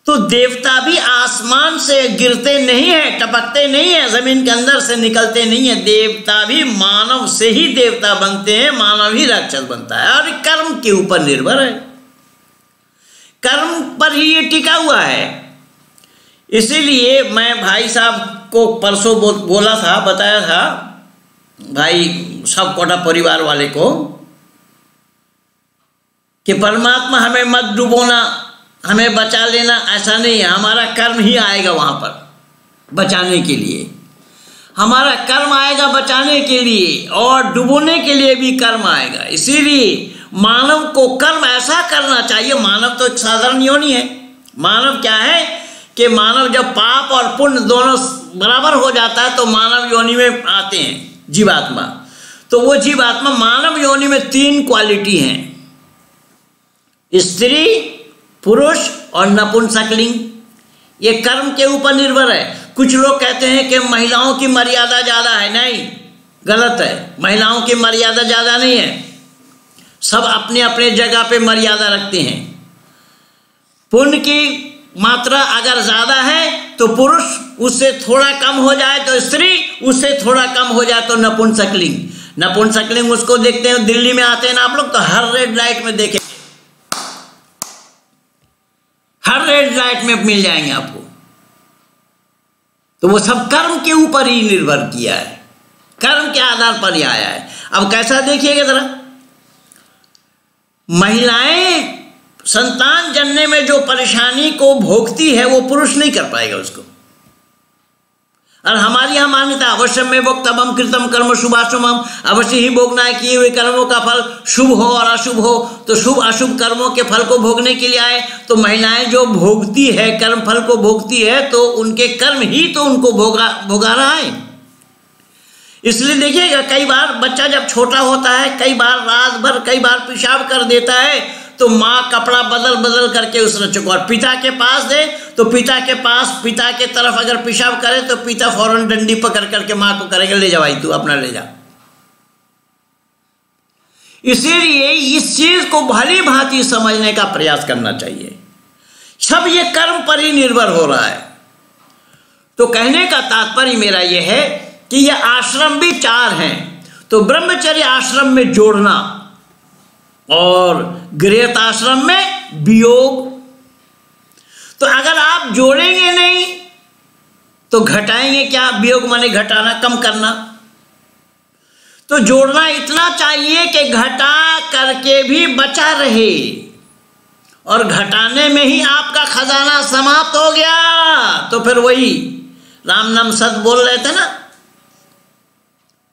तो देवता भी आसमान से गिरते नहीं है, टपकते नहीं है, जमीन के अंदर से निकलते नहीं है। देवता भी मानव से ही देवता बनते हैं, मानव ही राक्षस बनता है। और कर्म के ऊपर निर्भर है, कर्म पर ही ये टिका हुआ है। इसीलिए मैं भाई साहब को परसों बोला था, बताया था भाई सब कोटा परिवार वाले को कि परमात्मा हमें मत डुबोना, हमें बचा लेना, ऐसा नहीं है। हमारा कर्म ही आएगा वहाँ पर बचाने के लिए, हमारा कर्म आएगा बचाने के लिए, और डुबोने के लिए भी कर्म आएगा। इसीलिए मानव को कर्म ऐसा करना चाहिए। मानव तो एक साधारण योनि है। मानव क्या है कि मानव जब पाप और पुण्य दोनों बराबर हो जाता है तो मानव योनि में आते हैं जीवात्मा। तो वो जीवात्मा मानव योनि में 3 क्वालिटी हैं, स्त्री, पुरुष और नपुंसकलिंग। ये कर्म के ऊपर निर्भर है। कुछ लोग कहते हैं कि महिलाओं की मर्यादा ज़्यादा है, नहीं, गलत है। महिलाओं की मर्यादा ज़्यादा नहीं है, सब अपने अपने जगह पे मर्यादा रखते हैं। पुण्य की मात्रा अगर ज़्यादा है तो पुरुष, उससे थोड़ा कम हो जाए तो स्त्री, उससे थोड़ा कम हो जाए तो नपुंसकलिंग। नपुंसकलिंग उसको देखते हैं, दिल्ली में आते हैं ना आप लोग, तो हर रेड लाइट में देखें, हर रेड लाइट में मिल जाएंगे आपको। तो वो सब कर्म के ऊपर ही निर्भर किया है, कर्म के आधार पर ही आया है। अब कैसा देखिएगा जरा, महिलाएं संतान जन्ने में जो परेशानी को भोगती है वो पुरुष नहीं कर पाएगा उसको। और हमारी यहां मान्यता अवश्य में भोक्तव्यम कृतम कर्म शुभाशुभम, अवश्य ही भोगना है, किए हुए कर्मों का फल शुभ हो और अशुभ हो। तो शुभ अशुभ कर्मों के फल को भोगने के लिए आए। तो महिलाएं जो भोगती है, कर्म फल को भोगती है, तो उनके कर्म ही तो उनको भोगा रहा है। इसलिए देखिएगा, कई बार बच्चा जब छोटा होता है, कई बार रात भर कई बार पेशाब कर देता है, तो माँ कपड़ा बदल बदल करके उस बच्चे को और पिता के पास दे, तो पिता के पास, पिता के तरफ अगर पेशाब करे तो पिता फौरन डंडी पकड़ करके माँ को करेंगे, ले जा भाई तू अपना ले जा। इसीलिए इस चीज को भली भांति समझने का प्रयास करना चाहिए। सब ये कर्म पर ही निर्भर हो रहा है। तो कहने का तात्पर्य मेरा यह है कि ये आश्रम भी 4 हैं। तो ब्रह्मचर्य आश्रम में जोड़ना और गृहस्थ आश्रम में वियोग। तो अगर आप जोड़ेंगे नहीं तो घटाएंगे क्या? वियोग माने घटाना, कम करना। तो जोड़ना इतना चाहिए कि घटा करके भी बचा रहे, और घटाने में ही आपका खजाना समाप्त हो गया तो फिर वही राम नाम सत बोल रहे थे ना,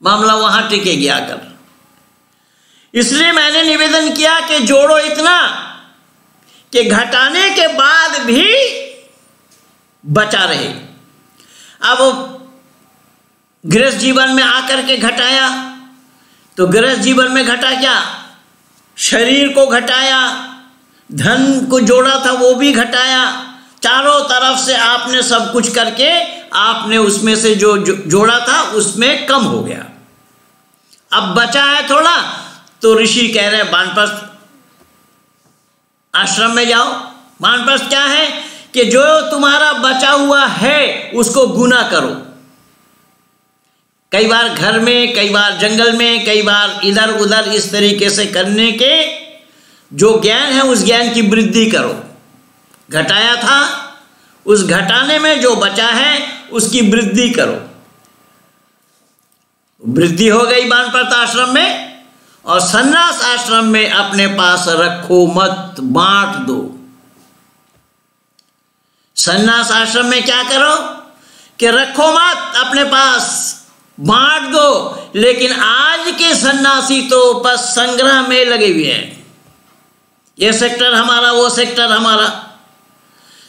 मामला वहां टिकेगी आकर। इसलिए मैंने निवेदन किया कि जोड़ो इतना कि घटाने के बाद भी बचा रहे। अब गृहस्थ जीवन में आकर के घटाया, तो गृहस्थ जीवन में घटा क्या? शरीर को घटाया, धन को जोड़ा था वो भी घटाया, चारों तरफ से आपने सब कुछ करके आपने उसमें से जो जोड़ा था उसमें कम हो गया। अब बचा है थोड़ा, तो ऋषि कह रहे हैं वानप्रस्थ आश्रम में जाओ। वानप्रस्थ क्या है कि जो तुम्हारा बचा हुआ है उसको गुना करो। कई बार घर में, कई बार जंगल में, कई बार इधर उधर, इस तरीके से करने के जो ज्ञान है उस ज्ञान की वृद्धि करो। घटाया था, उस घटाने में जो बचा है उसकी वृद्धि करो। वृद्धि हो गई वानप्रस्थ आश्रम में, और संन्यास आश्रम में अपने पास रखो मत, बांट दो। संन्यास आश्रम में क्या करो कि रखो मत अपने पास, बांट दो। लेकिन आज के सन्यासी तो बस संग्रह में लगे हुए हैं, ये सेक्टर हमारा, वो सेक्टर हमारा।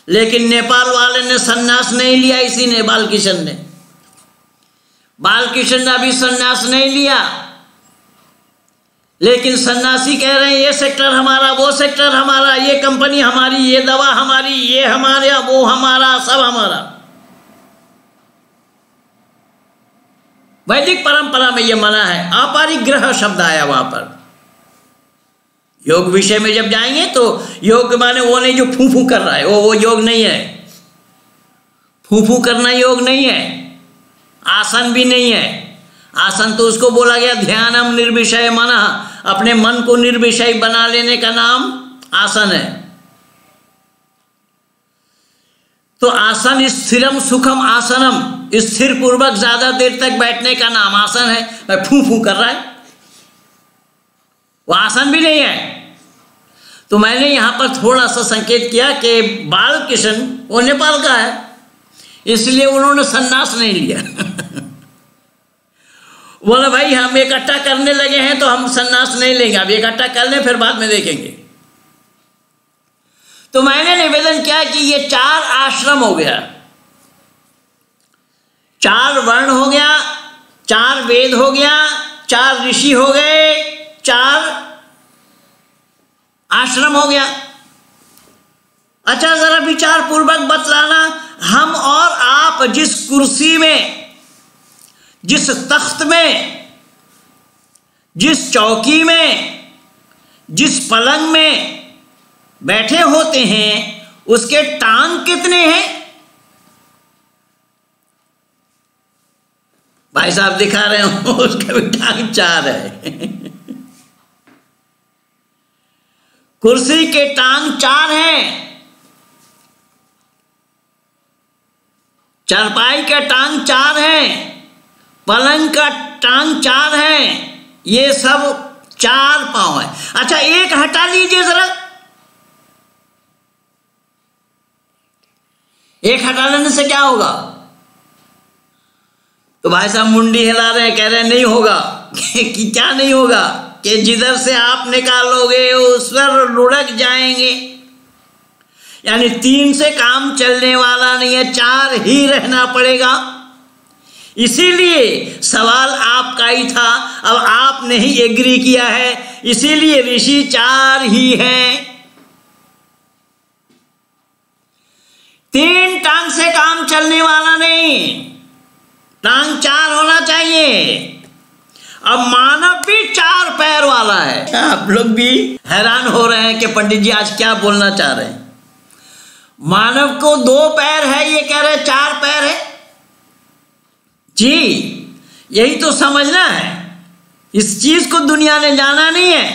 लेकिन नेपाल वाले ने सन्यास नहीं लिया, इसी ने बालकृष्ण ने, बालकृष्ण ने अभी सन्यास नहीं लिया, लेकिन सन्यासी कह रहे हैं ये सेक्टर हमारा, वो सेक्टर हमारा, ये कंपनी हमारी, ये दवा हमारी, ये हमारा, वो हमारा, सब हमारा। वैदिक परंपरा में यह मना है। अपरिग्रह शब्द आया वहां पर। योग विषय में जब जाएंगे तो योग माने वो नहीं जो फूफू कर रहा है, वो योग नहीं है। फूफू करना योग नहीं है, आसन भी नहीं है। आसन तो उसको बोला गया ध्यानम निर्विषय मनः, अपने मन को निर्विषय बना लेने का नाम आसन है। तो आसन स्थिरम सुखम आसनम, स्थिर पूर्वक ज्यादा देर तक बैठने का नाम आसन है। मैं फू फू कर रहा है, वो आसन भी नहीं है। तो मैंने यहां पर थोड़ा सा संकेत किया कि बालकृष्ण वो नेपाल का है, इसलिए उन्होंने सन्यास नहीं लिया। बोला भाई हम इकट्ठा करने लगे हैं तो हम सन्यास नहीं लेंगे, अब इकट्ठा कर लें फिर बाद में देखेंगे। तो मैंने निवेदन किया कि ये 4 आश्रम हो गया, 4 वर्ण हो गया, 4 वेद हो गया, 4 ऋषि हो गए, 4 आश्रम हो गया। अच्छा जरा विचार पूर्वक बतलाना, हम और आप जिस कुर्सी में, जिस तख्त में, जिस चौकी में, जिस पलंग में बैठे होते हैं उसके टांग कितने हैं? भाई साहब दिखा रहे हो, उसका भी टांग 4 है। कुर्सी के टांग 4 हैं, चारपाई का टांग 4 है, पलंग का टांग 4 है, ये सब 4 पांव है। अच्छा एक हटा लीजिए जरा, एक हटा लेने से क्या होगा? तो भाई साहब मुंडी हिला रहे हैं, कह रहे हैं नहीं होगा। कि क्या नहीं होगा? कि जिधर से आप निकालोगे उस पर लुढ़क जाएंगे। यानी 3 से काम चलने वाला नहीं है, 4 ही रहना पड़ेगा। इसीलिए सवाल आपका ही था, अब आपने ही एग्री किया है, इसीलिए ऋषि 4 ही हैं। 3 टांग से काम चलने वाला नहीं, टांग 4 होना चाहिए। अब मानव भी 4 पैर वाला है। आप लोग भी हैरान हो रहे हैं कि पंडित जी आज क्या बोलना चाह रहे हैं। मानव को 2 पैर है, ये कह रहे 4 पैर है। जी यही तो समझना है, इस चीज को दुनिया ने जाना नहीं है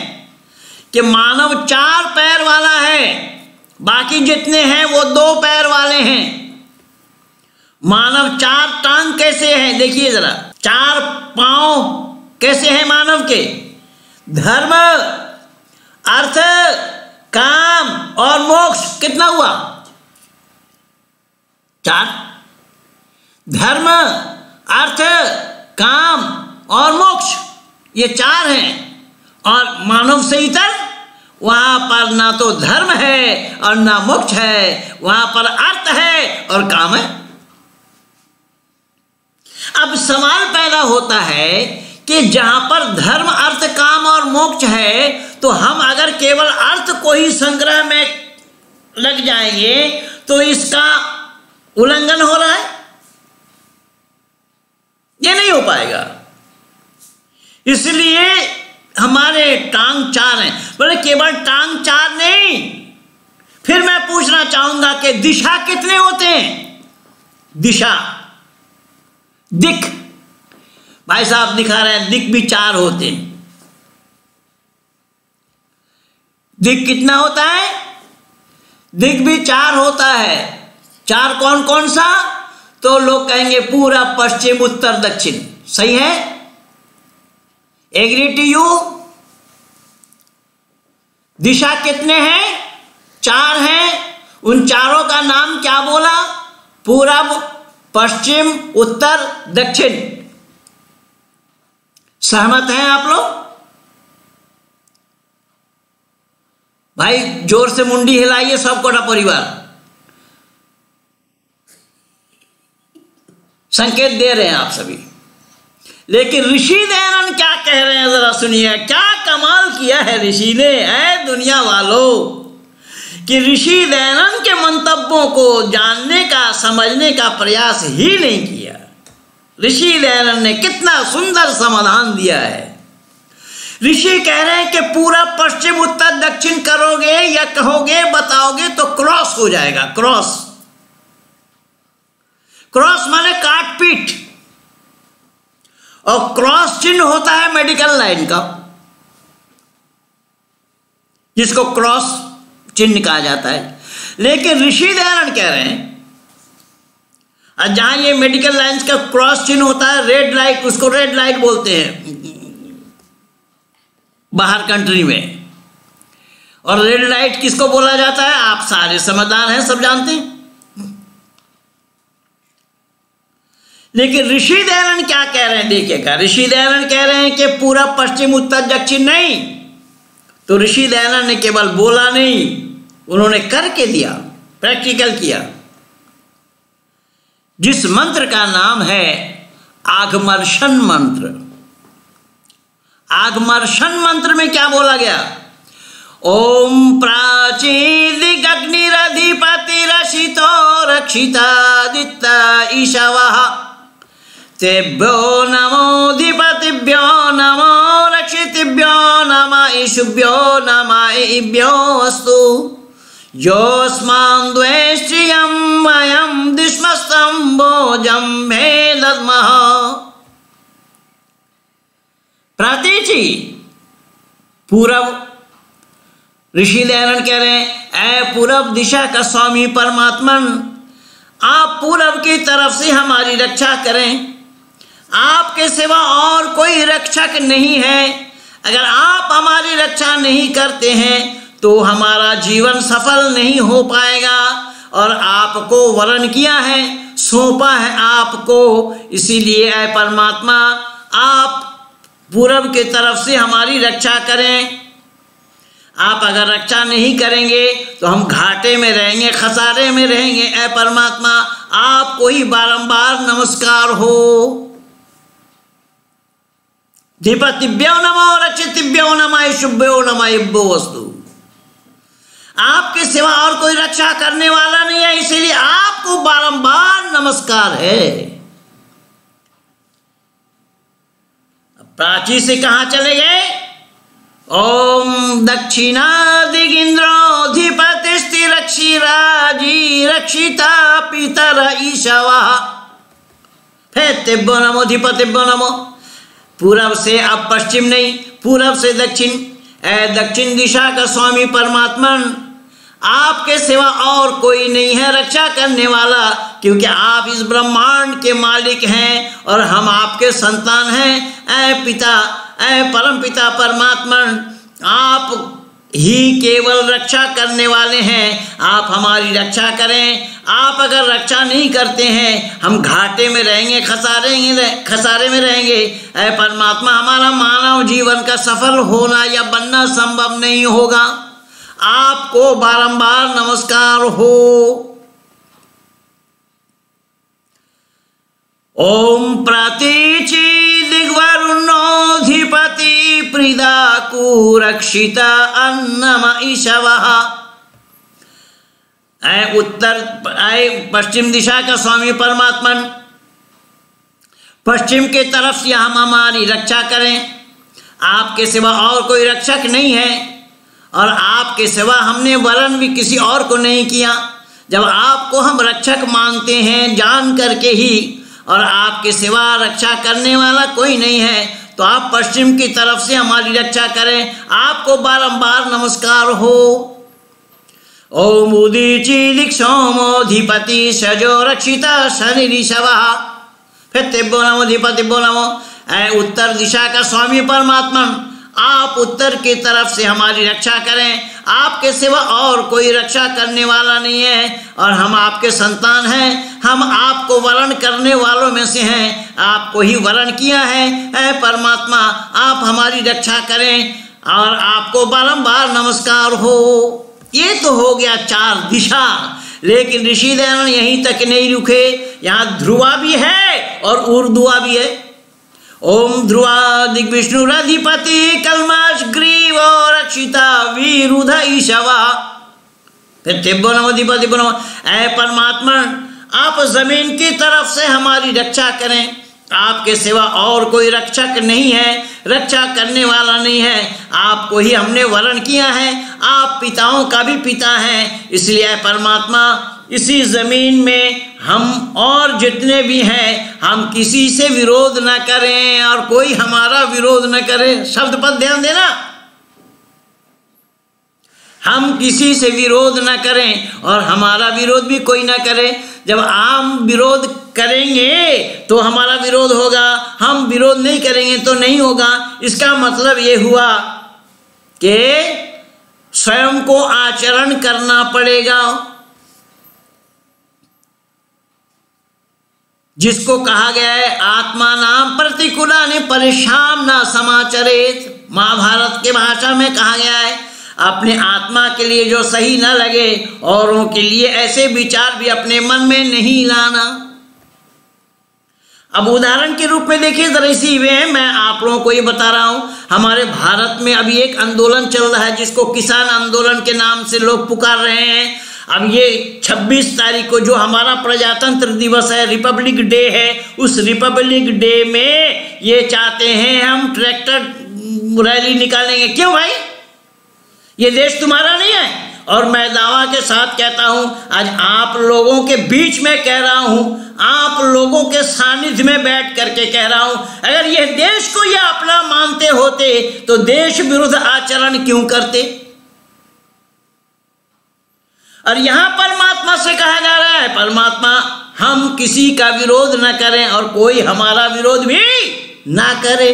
कि मानव 4 पैर वाला है, बाकी जितने हैं वो 2 पैर वाले हैं। मानव 4 टांग कैसे हैं देखिए जरा, 4 पांव कैसे हैं मानव के? धर्म, अर्थ, काम और मोक्ष कितना हुआ? 4। धर्म, अर्थ, काम और मोक्ष ये 4 हैं। और मानव से इतर वहां पर ना तो धर्म है और ना मोक्ष है, वहां पर अर्थ है और काम है। अब सवाल पैदा होता है कि जहां पर धर्म, अर्थ, काम और मोक्ष है, तो हम अगर केवल अर्थ को ही संग्रह में लग जाएंगे तो इसका उल्लंघन हो रहा है, ये नहीं हो पाएगा। इसलिए हमारे टांग 4 हैं। बोले केवल टांग 4 नहीं, फिर मैं पूछना चाहूंगा कि दिशा कितने होते हैं? दिशा, दिक, भाई साहब दिखा रहे हैं, दिक भी 4 होते हैं। दिक कितना होता है? दिक भी 4 होता है। 4 कौन कौन सा? तो लोग कहेंगे पूरा, पश्चिम, उत्तर, दक्षिण। सही है? Agree to you? दिशा कितने हैं? 4 हैं। उन चारों का नाम क्या बोला? पूरब, पश्चिम, उत्तर, दक्षिण। सहमत हैं आप लोग? भाई जोर से मुंडी हिलाइए सब कोटा परिवार, संकेत दे रहे हैं आप सभी। लेकिन ऋषि दयानंद क्या कह रहे हैं जरा सुनिए, क्या कमाल किया है ऋषि ने। ऐ दुनिया वालों, कि ऋषि दयानंद के मंतव्यों को जानने का समझने का प्रयास ही नहीं किया। ऋषि दयानंद ने कितना सुंदर समाधान दिया है। ऋषि कह रहे हैं कि पूरा पश्चिम उत्तर दक्षिण करोगे या कहोगे बताओगे तो क्रॉस हो जाएगा। क्रॉस, क्रॉस माने काट पीट, और क्रॉस चिन्ह होता है मेडिकल लाइन का, जिसको क्रॉस चिन्ह कहा जाता है। लेकिन ऋषि दयानंद कह रहे हैं जहां ये मेडिकल लाइंस का क्रॉस चिन्ह होता है, रेड लाइट, उसको रेड लाइट बोलते हैं बाहर कंट्री में। और रेड लाइट किसको बोला जाता है? आप सारे समझदार हैं, सब जानते हैं। लेकिन ऋषि दयानंद क्या कह रहे हैं देखिएगा। ऋषि दयानंद कह रहे हैं कि पूरा पश्चिम उत्तर दक्षिण नहीं। तो ऋषि दयानंद ने केवल बोला नहीं, उन्होंने करके दिया, प्रैक्टिकल किया, जिस मंत्र का नाम है आगमर्शन मंत्र। आगमर्शन मंत्र में क्या बोला गया? ओम प्राचीदिग्निरधिपतिरशितो रक्षितादित्य ईशवः तेभ्यो नमोधिपतिभ्यो नमो रक्षितिभ्यो नमः ईशुभ्यो नमः इभ्यो अस्तु योऽस्मान् द्वेष्ट्रियं वयं दिश्मस्तं भोजं भेदद्मः। प्रातीची पूरब, ऋषि दयानंद कह रहे हैं ऐ पूरब दिशा का स्वामी परमात्मन, आप पूरब की तरफ से हमारी रक्षा करें। आपके सिवा और कोई रक्षक नहीं है। अगर आप हमारी रक्षा नहीं करते हैं तो हमारा जीवन सफल नहीं हो पाएगा। और आपको वरण किया है, सौंपा है आपको, इसीलिए ऐ परमात्मा आप पूरब की तरफ से हमारी रक्षा करें। आप अगर रक्षा नहीं करेंगे तो हम घाटे में रहेंगे, खसारे में रहेंगे। ऐ परमात्मा आपको ही बारंबार नमस्कार हो। धिपतिभ्यो नमो रक्षितिभ्यो नमः शुभ्यो नमः इभ्यो वस्तु। आपके सिवा और कोई रक्षा करने वाला नहीं है, इसीलिए आपको बारंबार नमस्कार है। प्राची से कहां चले गए? ओम दक्षिणादिगिंद्रोधिपतिस्तिरक्षिराजी रक्षिता पितर ईशवः फिर तेभ्यो नमो धिपतिभ्यो नमो। पूरब से अब पश्चिम नहीं, पूरब से दक्षिण। ऐ दक्षिण दिशा का स्वामी परमात्मन, आपके सिवा और कोई नहीं है रक्षा करने वाला, क्योंकि आप इस ब्रह्मांड के मालिक हैं और हम आपके संतान हैं। ऐ पिता, ऐ परम पिता परमात्मन, आप ही केवल रक्षा करने वाले हैं। आप हमारी रक्षा करें। आप अगर रक्षा नहीं करते हैं हम घाटे में रहेंगे, खसारे में रहेंगे। ऐ परमात्मा हमारा मानव जीवन का सफल होना या बनना संभव नहीं होगा। आपको बारंबार नमस्कार हो। ओम प्रातीची दिग्वरुणोधिपति प्रिदाकु रक्षिता अन्नम ईशवः। ऐ पश्चिम दिशा का स्वामी परमात्मन, पश्चिम के तरफ से हम हमारी रक्षा करें। आपके सिवा और कोई रक्षक नहीं है और आपके सिवा हमने वरण भी किसी और को नहीं किया। जब आपको हम रक्षक मानते हैं जान करके ही, और आपके सिवा रक्षा करने वाला कोई नहीं है, तो आप पश्चिम की तरफ से हमारी रक्षा करें। आपको बारंबार नमस्कार हो। ओम उदीची दिक्षोमोधिपति सजो रक्षिता शनि ऋषभः फिर तेभ्यो नमो धिपतिभ्यो नमो। ऐ उत्तर दिशा का स्वामी परमात्मन, आप उत्तर की तरफ से हमारी रक्षा करें। आपके सिवा और कोई रक्षा करने वाला नहीं है और हम आपके संतान हैं। हम आपको वरण करने वालों में से हैं, आपको ही वरण किया है। ऐ परमात्मा, आप हमारी रक्षा करें और आपको बारंबार नमस्कार हो। ये तो हो गया 4 दिशा, लेकिन ऋषि दयानंद यहीं तक नहीं रुके। यहाँ ध्रुवा भी है और ऊर्ध्वा भी है। ओम ध्रुवा दिग्विष्णुरधिपति कल्माश ग्रीव रक्षिता वीरुध ईशवा। फिर तिब्बो नमो अधिपति नमो। ऐ परमात्मा, आप जमीन की तरफ से हमारी रक्षा करें। आपके सिवा और कोई रक्षक नहीं है, रक्षा करने वाला नहीं है। आपको ही हमने वरण किया है, आप पिताओं का भी पिता हैं। इसलिए परमात्मा, इसी जमीन में हम और जितने भी हैं, हम किसी से विरोध न करें और कोई हमारा विरोध न करे। शब्द पर ध्यान देना, हम किसी से विरोध न करें और हमारा विरोध भी कोई न करे। जब हम विरोध करेंगे तो हमारा विरोध होगा, हम विरोध नहीं करेंगे तो नहीं होगा। इसका मतलब ये हुआ कि स्वयं को आचरण करना पड़ेगा, जिसको कहा गया है आत्मा नाम प्रतिकूलानि परिश्राम न समाचरेत। महाभारत के भाषा में कहा गया है, अपने आत्मा के लिए जो सही न लगे, औरों के लिए ऐसे विचार भी अपने मन में नहीं लाना। अब उदाहरण के रूप में देखिए, जरा इसी में मैं आप लोगों को ये बता रहा हूं, हमारे भारत में अभी एक आंदोलन चल रहा है जिसको किसान आंदोलन के नाम से लोग पुकार रहे हैं। अब ये 26 तारीख को जो हमारा प्रजातंत्र दिवस है, रिपब्लिक डे है, उस रिपब्लिक डे में ये चाहते हैं हम ट्रैक्टर रैली निकालेंगे। क्यों भाई? ये देश तुम्हारा नहीं है? और मैं दावा के साथ कहता हूं, आज आप लोगों के बीच में कह रहा हूं, आप लोगों के सानिध्य में बैठ करके कह रहा हूं, अगर ये देश को ये अपना मानते होते तो देश विरुद्ध आचरण क्यों करते? और यहां परमात्मा से कहा जा रहा है, परमात्मा, हम किसी का विरोध न करें और कोई हमारा विरोध भी ना करे।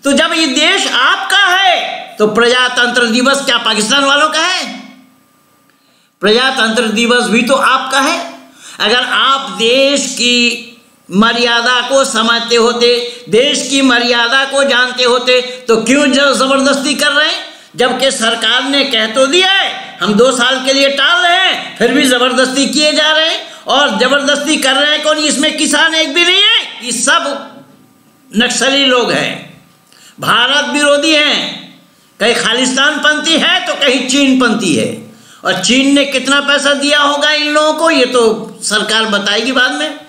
तो जब ये देश आपका है तो प्रजातंत्र दिवस क्या पाकिस्तान वालों का है? प्रजातंत्र दिवस भी तो आपका है। अगर आप देश की मर्यादा को समझते होते, देश की मर्यादा को जानते होते, तो क्यों जबरदस्ती कर रहे हैं? जबकि सरकार ने कह तो दिया है, हम 2 साल के लिए टाल रहे हैं, फिर भी जबरदस्ती किए जा रहे हैं। और जबरदस्ती कर रहे हैं कौन? इसमें किसान एक भी नहीं है, ये सब नक्सली लोग हैं, भारत विरोधी हैं। कहीं खालिस्तान पंथी है तो कहीं चीन पंथी है। और चीन ने कितना पैसा दिया होगा इन लोगों को, ये तो सरकार बताएगी बाद में,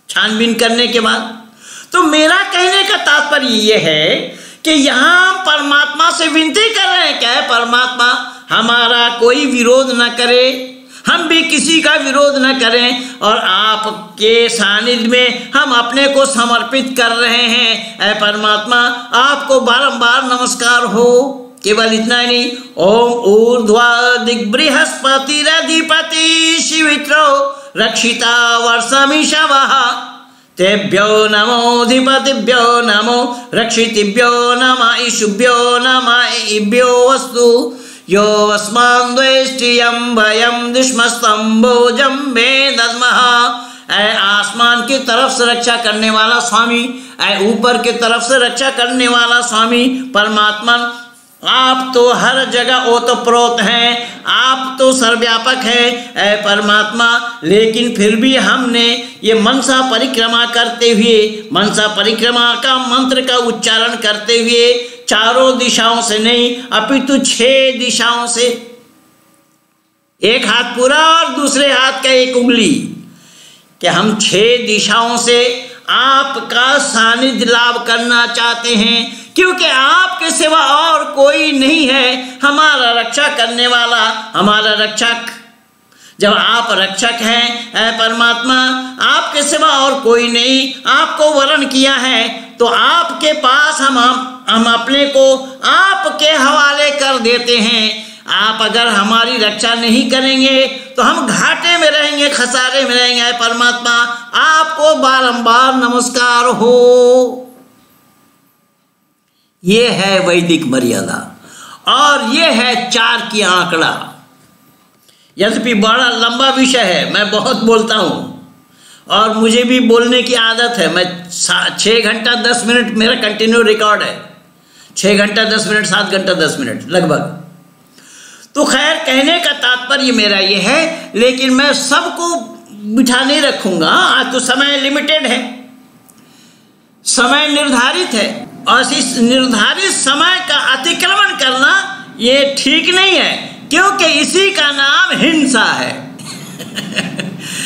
छानबीन करने के बाद। तो मेरा कहने का तात्पर्य ये है कि यहाँ परमात्मा से विनती कर रहे हैं, क्या है? परमात्मा, हमारा कोई विरोध न करे, हम भी किसी का विरोध न करें और आपके सानिध्य में हम अपने को समर्पित कर रहे हैं। ऐ परमात्मा, आपको बारंबार नमस्कार हो। केवल इतना ही नहीं, ओम ऊर्ध्वा दिग्बृहस्पतिरधिपति शिवित्रो रक्षिता वर्षमिषवः तेभ्यो नमोधिपतिभ्यो नमो रक्षितिभ्यो नमः ईशुभ्यो नमः इभ्यो वस्तु यो अस्मान् द्वेष्टियं भयं दुष्मस्तंभोजं मे दद्मः। ऐ आसमान की तरफ से रक्षा करने वाला स्वामी, ऐ ऊपर की तरफ से रक्षा करने वाला स्वामी परमात्मा, आप तो हर जगह ओतप्रोत हैं, आप तो सर्वव्यापक हैं। ऐ परमात्मा, लेकिन फिर भी हमने ये मनसा परिक्रमा करते हुए, मनसा परिक्रमा का मंत्र का उच्चारण करते हुए 4 दिशाओं से नहीं अपितु 6 दिशाओं से, एक हाथ पूरा और दूसरे हाथ का एक उंगली, कि हम 6 दिशाओं से आपका सानिध्य लाभ करना चाहते हैं। क्योंकि आपके सिवा और कोई नहीं है हमारा रक्षा करने वाला, हमारा रक्षक। जब आप रक्षक हैं ऐ परमात्मा, आपके सिवा और कोई नहीं, आपको वरण किया है, तो आपके पास हम अपने को आपके हवाले कर देते हैं। आप अगर हमारी रक्षा नहीं करेंगे तो हम घाटे में रहेंगे, खसारे में रहेंगे। ऐ परमात्मा, आपको बारंबार नमस्कार हो। ये है वैदिक मर्यादा और ये है 4 की आंकड़ा। यद्यपि बड़ा लंबा विषय है, मैं बहुत बोलता हूँ और मुझे भी बोलने की आदत है। मैं 6 घंटा 10 मिनट मेरा कंटिन्यू रिकॉर्ड है, 6 घंटा 10 मिनट 7 घंटा 10 मिनट लगभग। तो खैर, कहने का तात्पर्य मेरा ये है, लेकिन मैं सबको बिठा नहीं रखूँगा। आज तो समय लिमिटेड है, समय निर्धारित है और इस निर्धारित समय का अतिक्रमण करना ये ठीक नहीं है, क्योंकि इसी का नाम हिंसा है।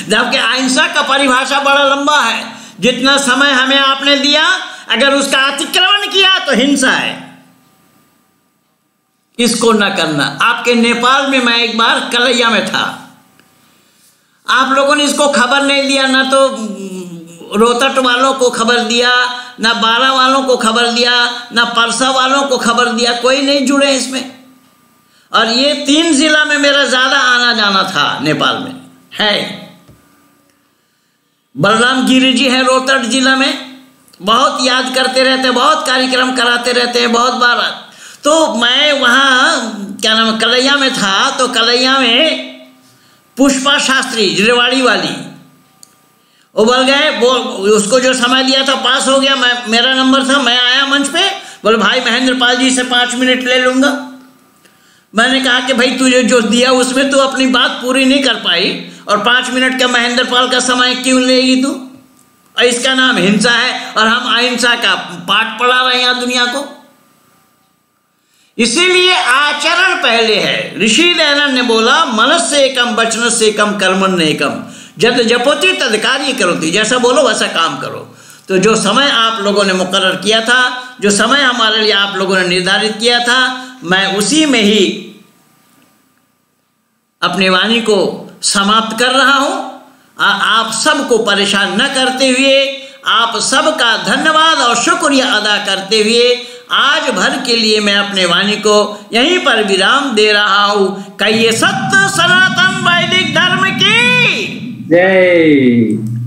जबकि अहिंसा का परिभाषा बड़ा लंबा है। जितना समय हमें आपने दिया, अगर उसका अतिक्रमण किया तो हिंसा है। इसको न करना। आपके नेपाल में मैं एक बार कलैया में था, आप लोगों ने इसको खबर नहीं दिया, ना तो रोहतट वालों को खबर दिया, ना बारा वालों को खबर दिया, ना परसा वालों को खबर दिया, कोई नहीं जुड़े इसमें। और ये 3 जिला में मेरा ज़्यादा आना जाना था नेपाल में है। बलराम गिरी जी हैं रोहतट जिला में, बहुत याद करते रहते हैं, बहुत कार्यक्रम कराते रहते हैं, बहुत बार। तो मैं वहाँ क्या नाम कलैया में था, तो कलैया में पुष्पा शास्त्री रेवाड़ी वाली वो बोल गए, वो उसको जो समय दिया था पास हो गया। मेरा नंबर था, मैं आया मंच पे, बोले भाई महेंद्र पाल जी से 5 मिनट ले लूँगा। मैंने कहा कि भाई तुझे जो दिया उसमें तू अपनी बात पूरी नहीं कर पाई और 5 मिनट का महेंद्र पाल का समय क्यों लेगी तू? और इसका नाम हिंसा है और हम अहिंसा का पाठ पढ़ा रहे हैं यहाँ दुनिया को। इसीलिए आचरण पहले है। ऋषि दयानंद ने बोला, मनस से एकम वचन से कम कर्मण ने एकम जद जपोति तद कार्य करोति। जैसा बोलो वैसा काम करो। तो जो समय आप लोगों ने मुकर्रर किया था, जो समय हमारे लिए आप लोगों ने निर्धारित किया था, मैं उसी में ही अपनी वाणी को समाप्त कर रहा हूं। आप सबको परेशान न करते हुए, आप सबका धन्यवाद और शुक्रिया अदा करते हुए आज भर के लिए मैं अपने वाणी को यहीं पर विराम दे रहा हूं। कहिए सत्य सनातन वैदिक धर्म की जय।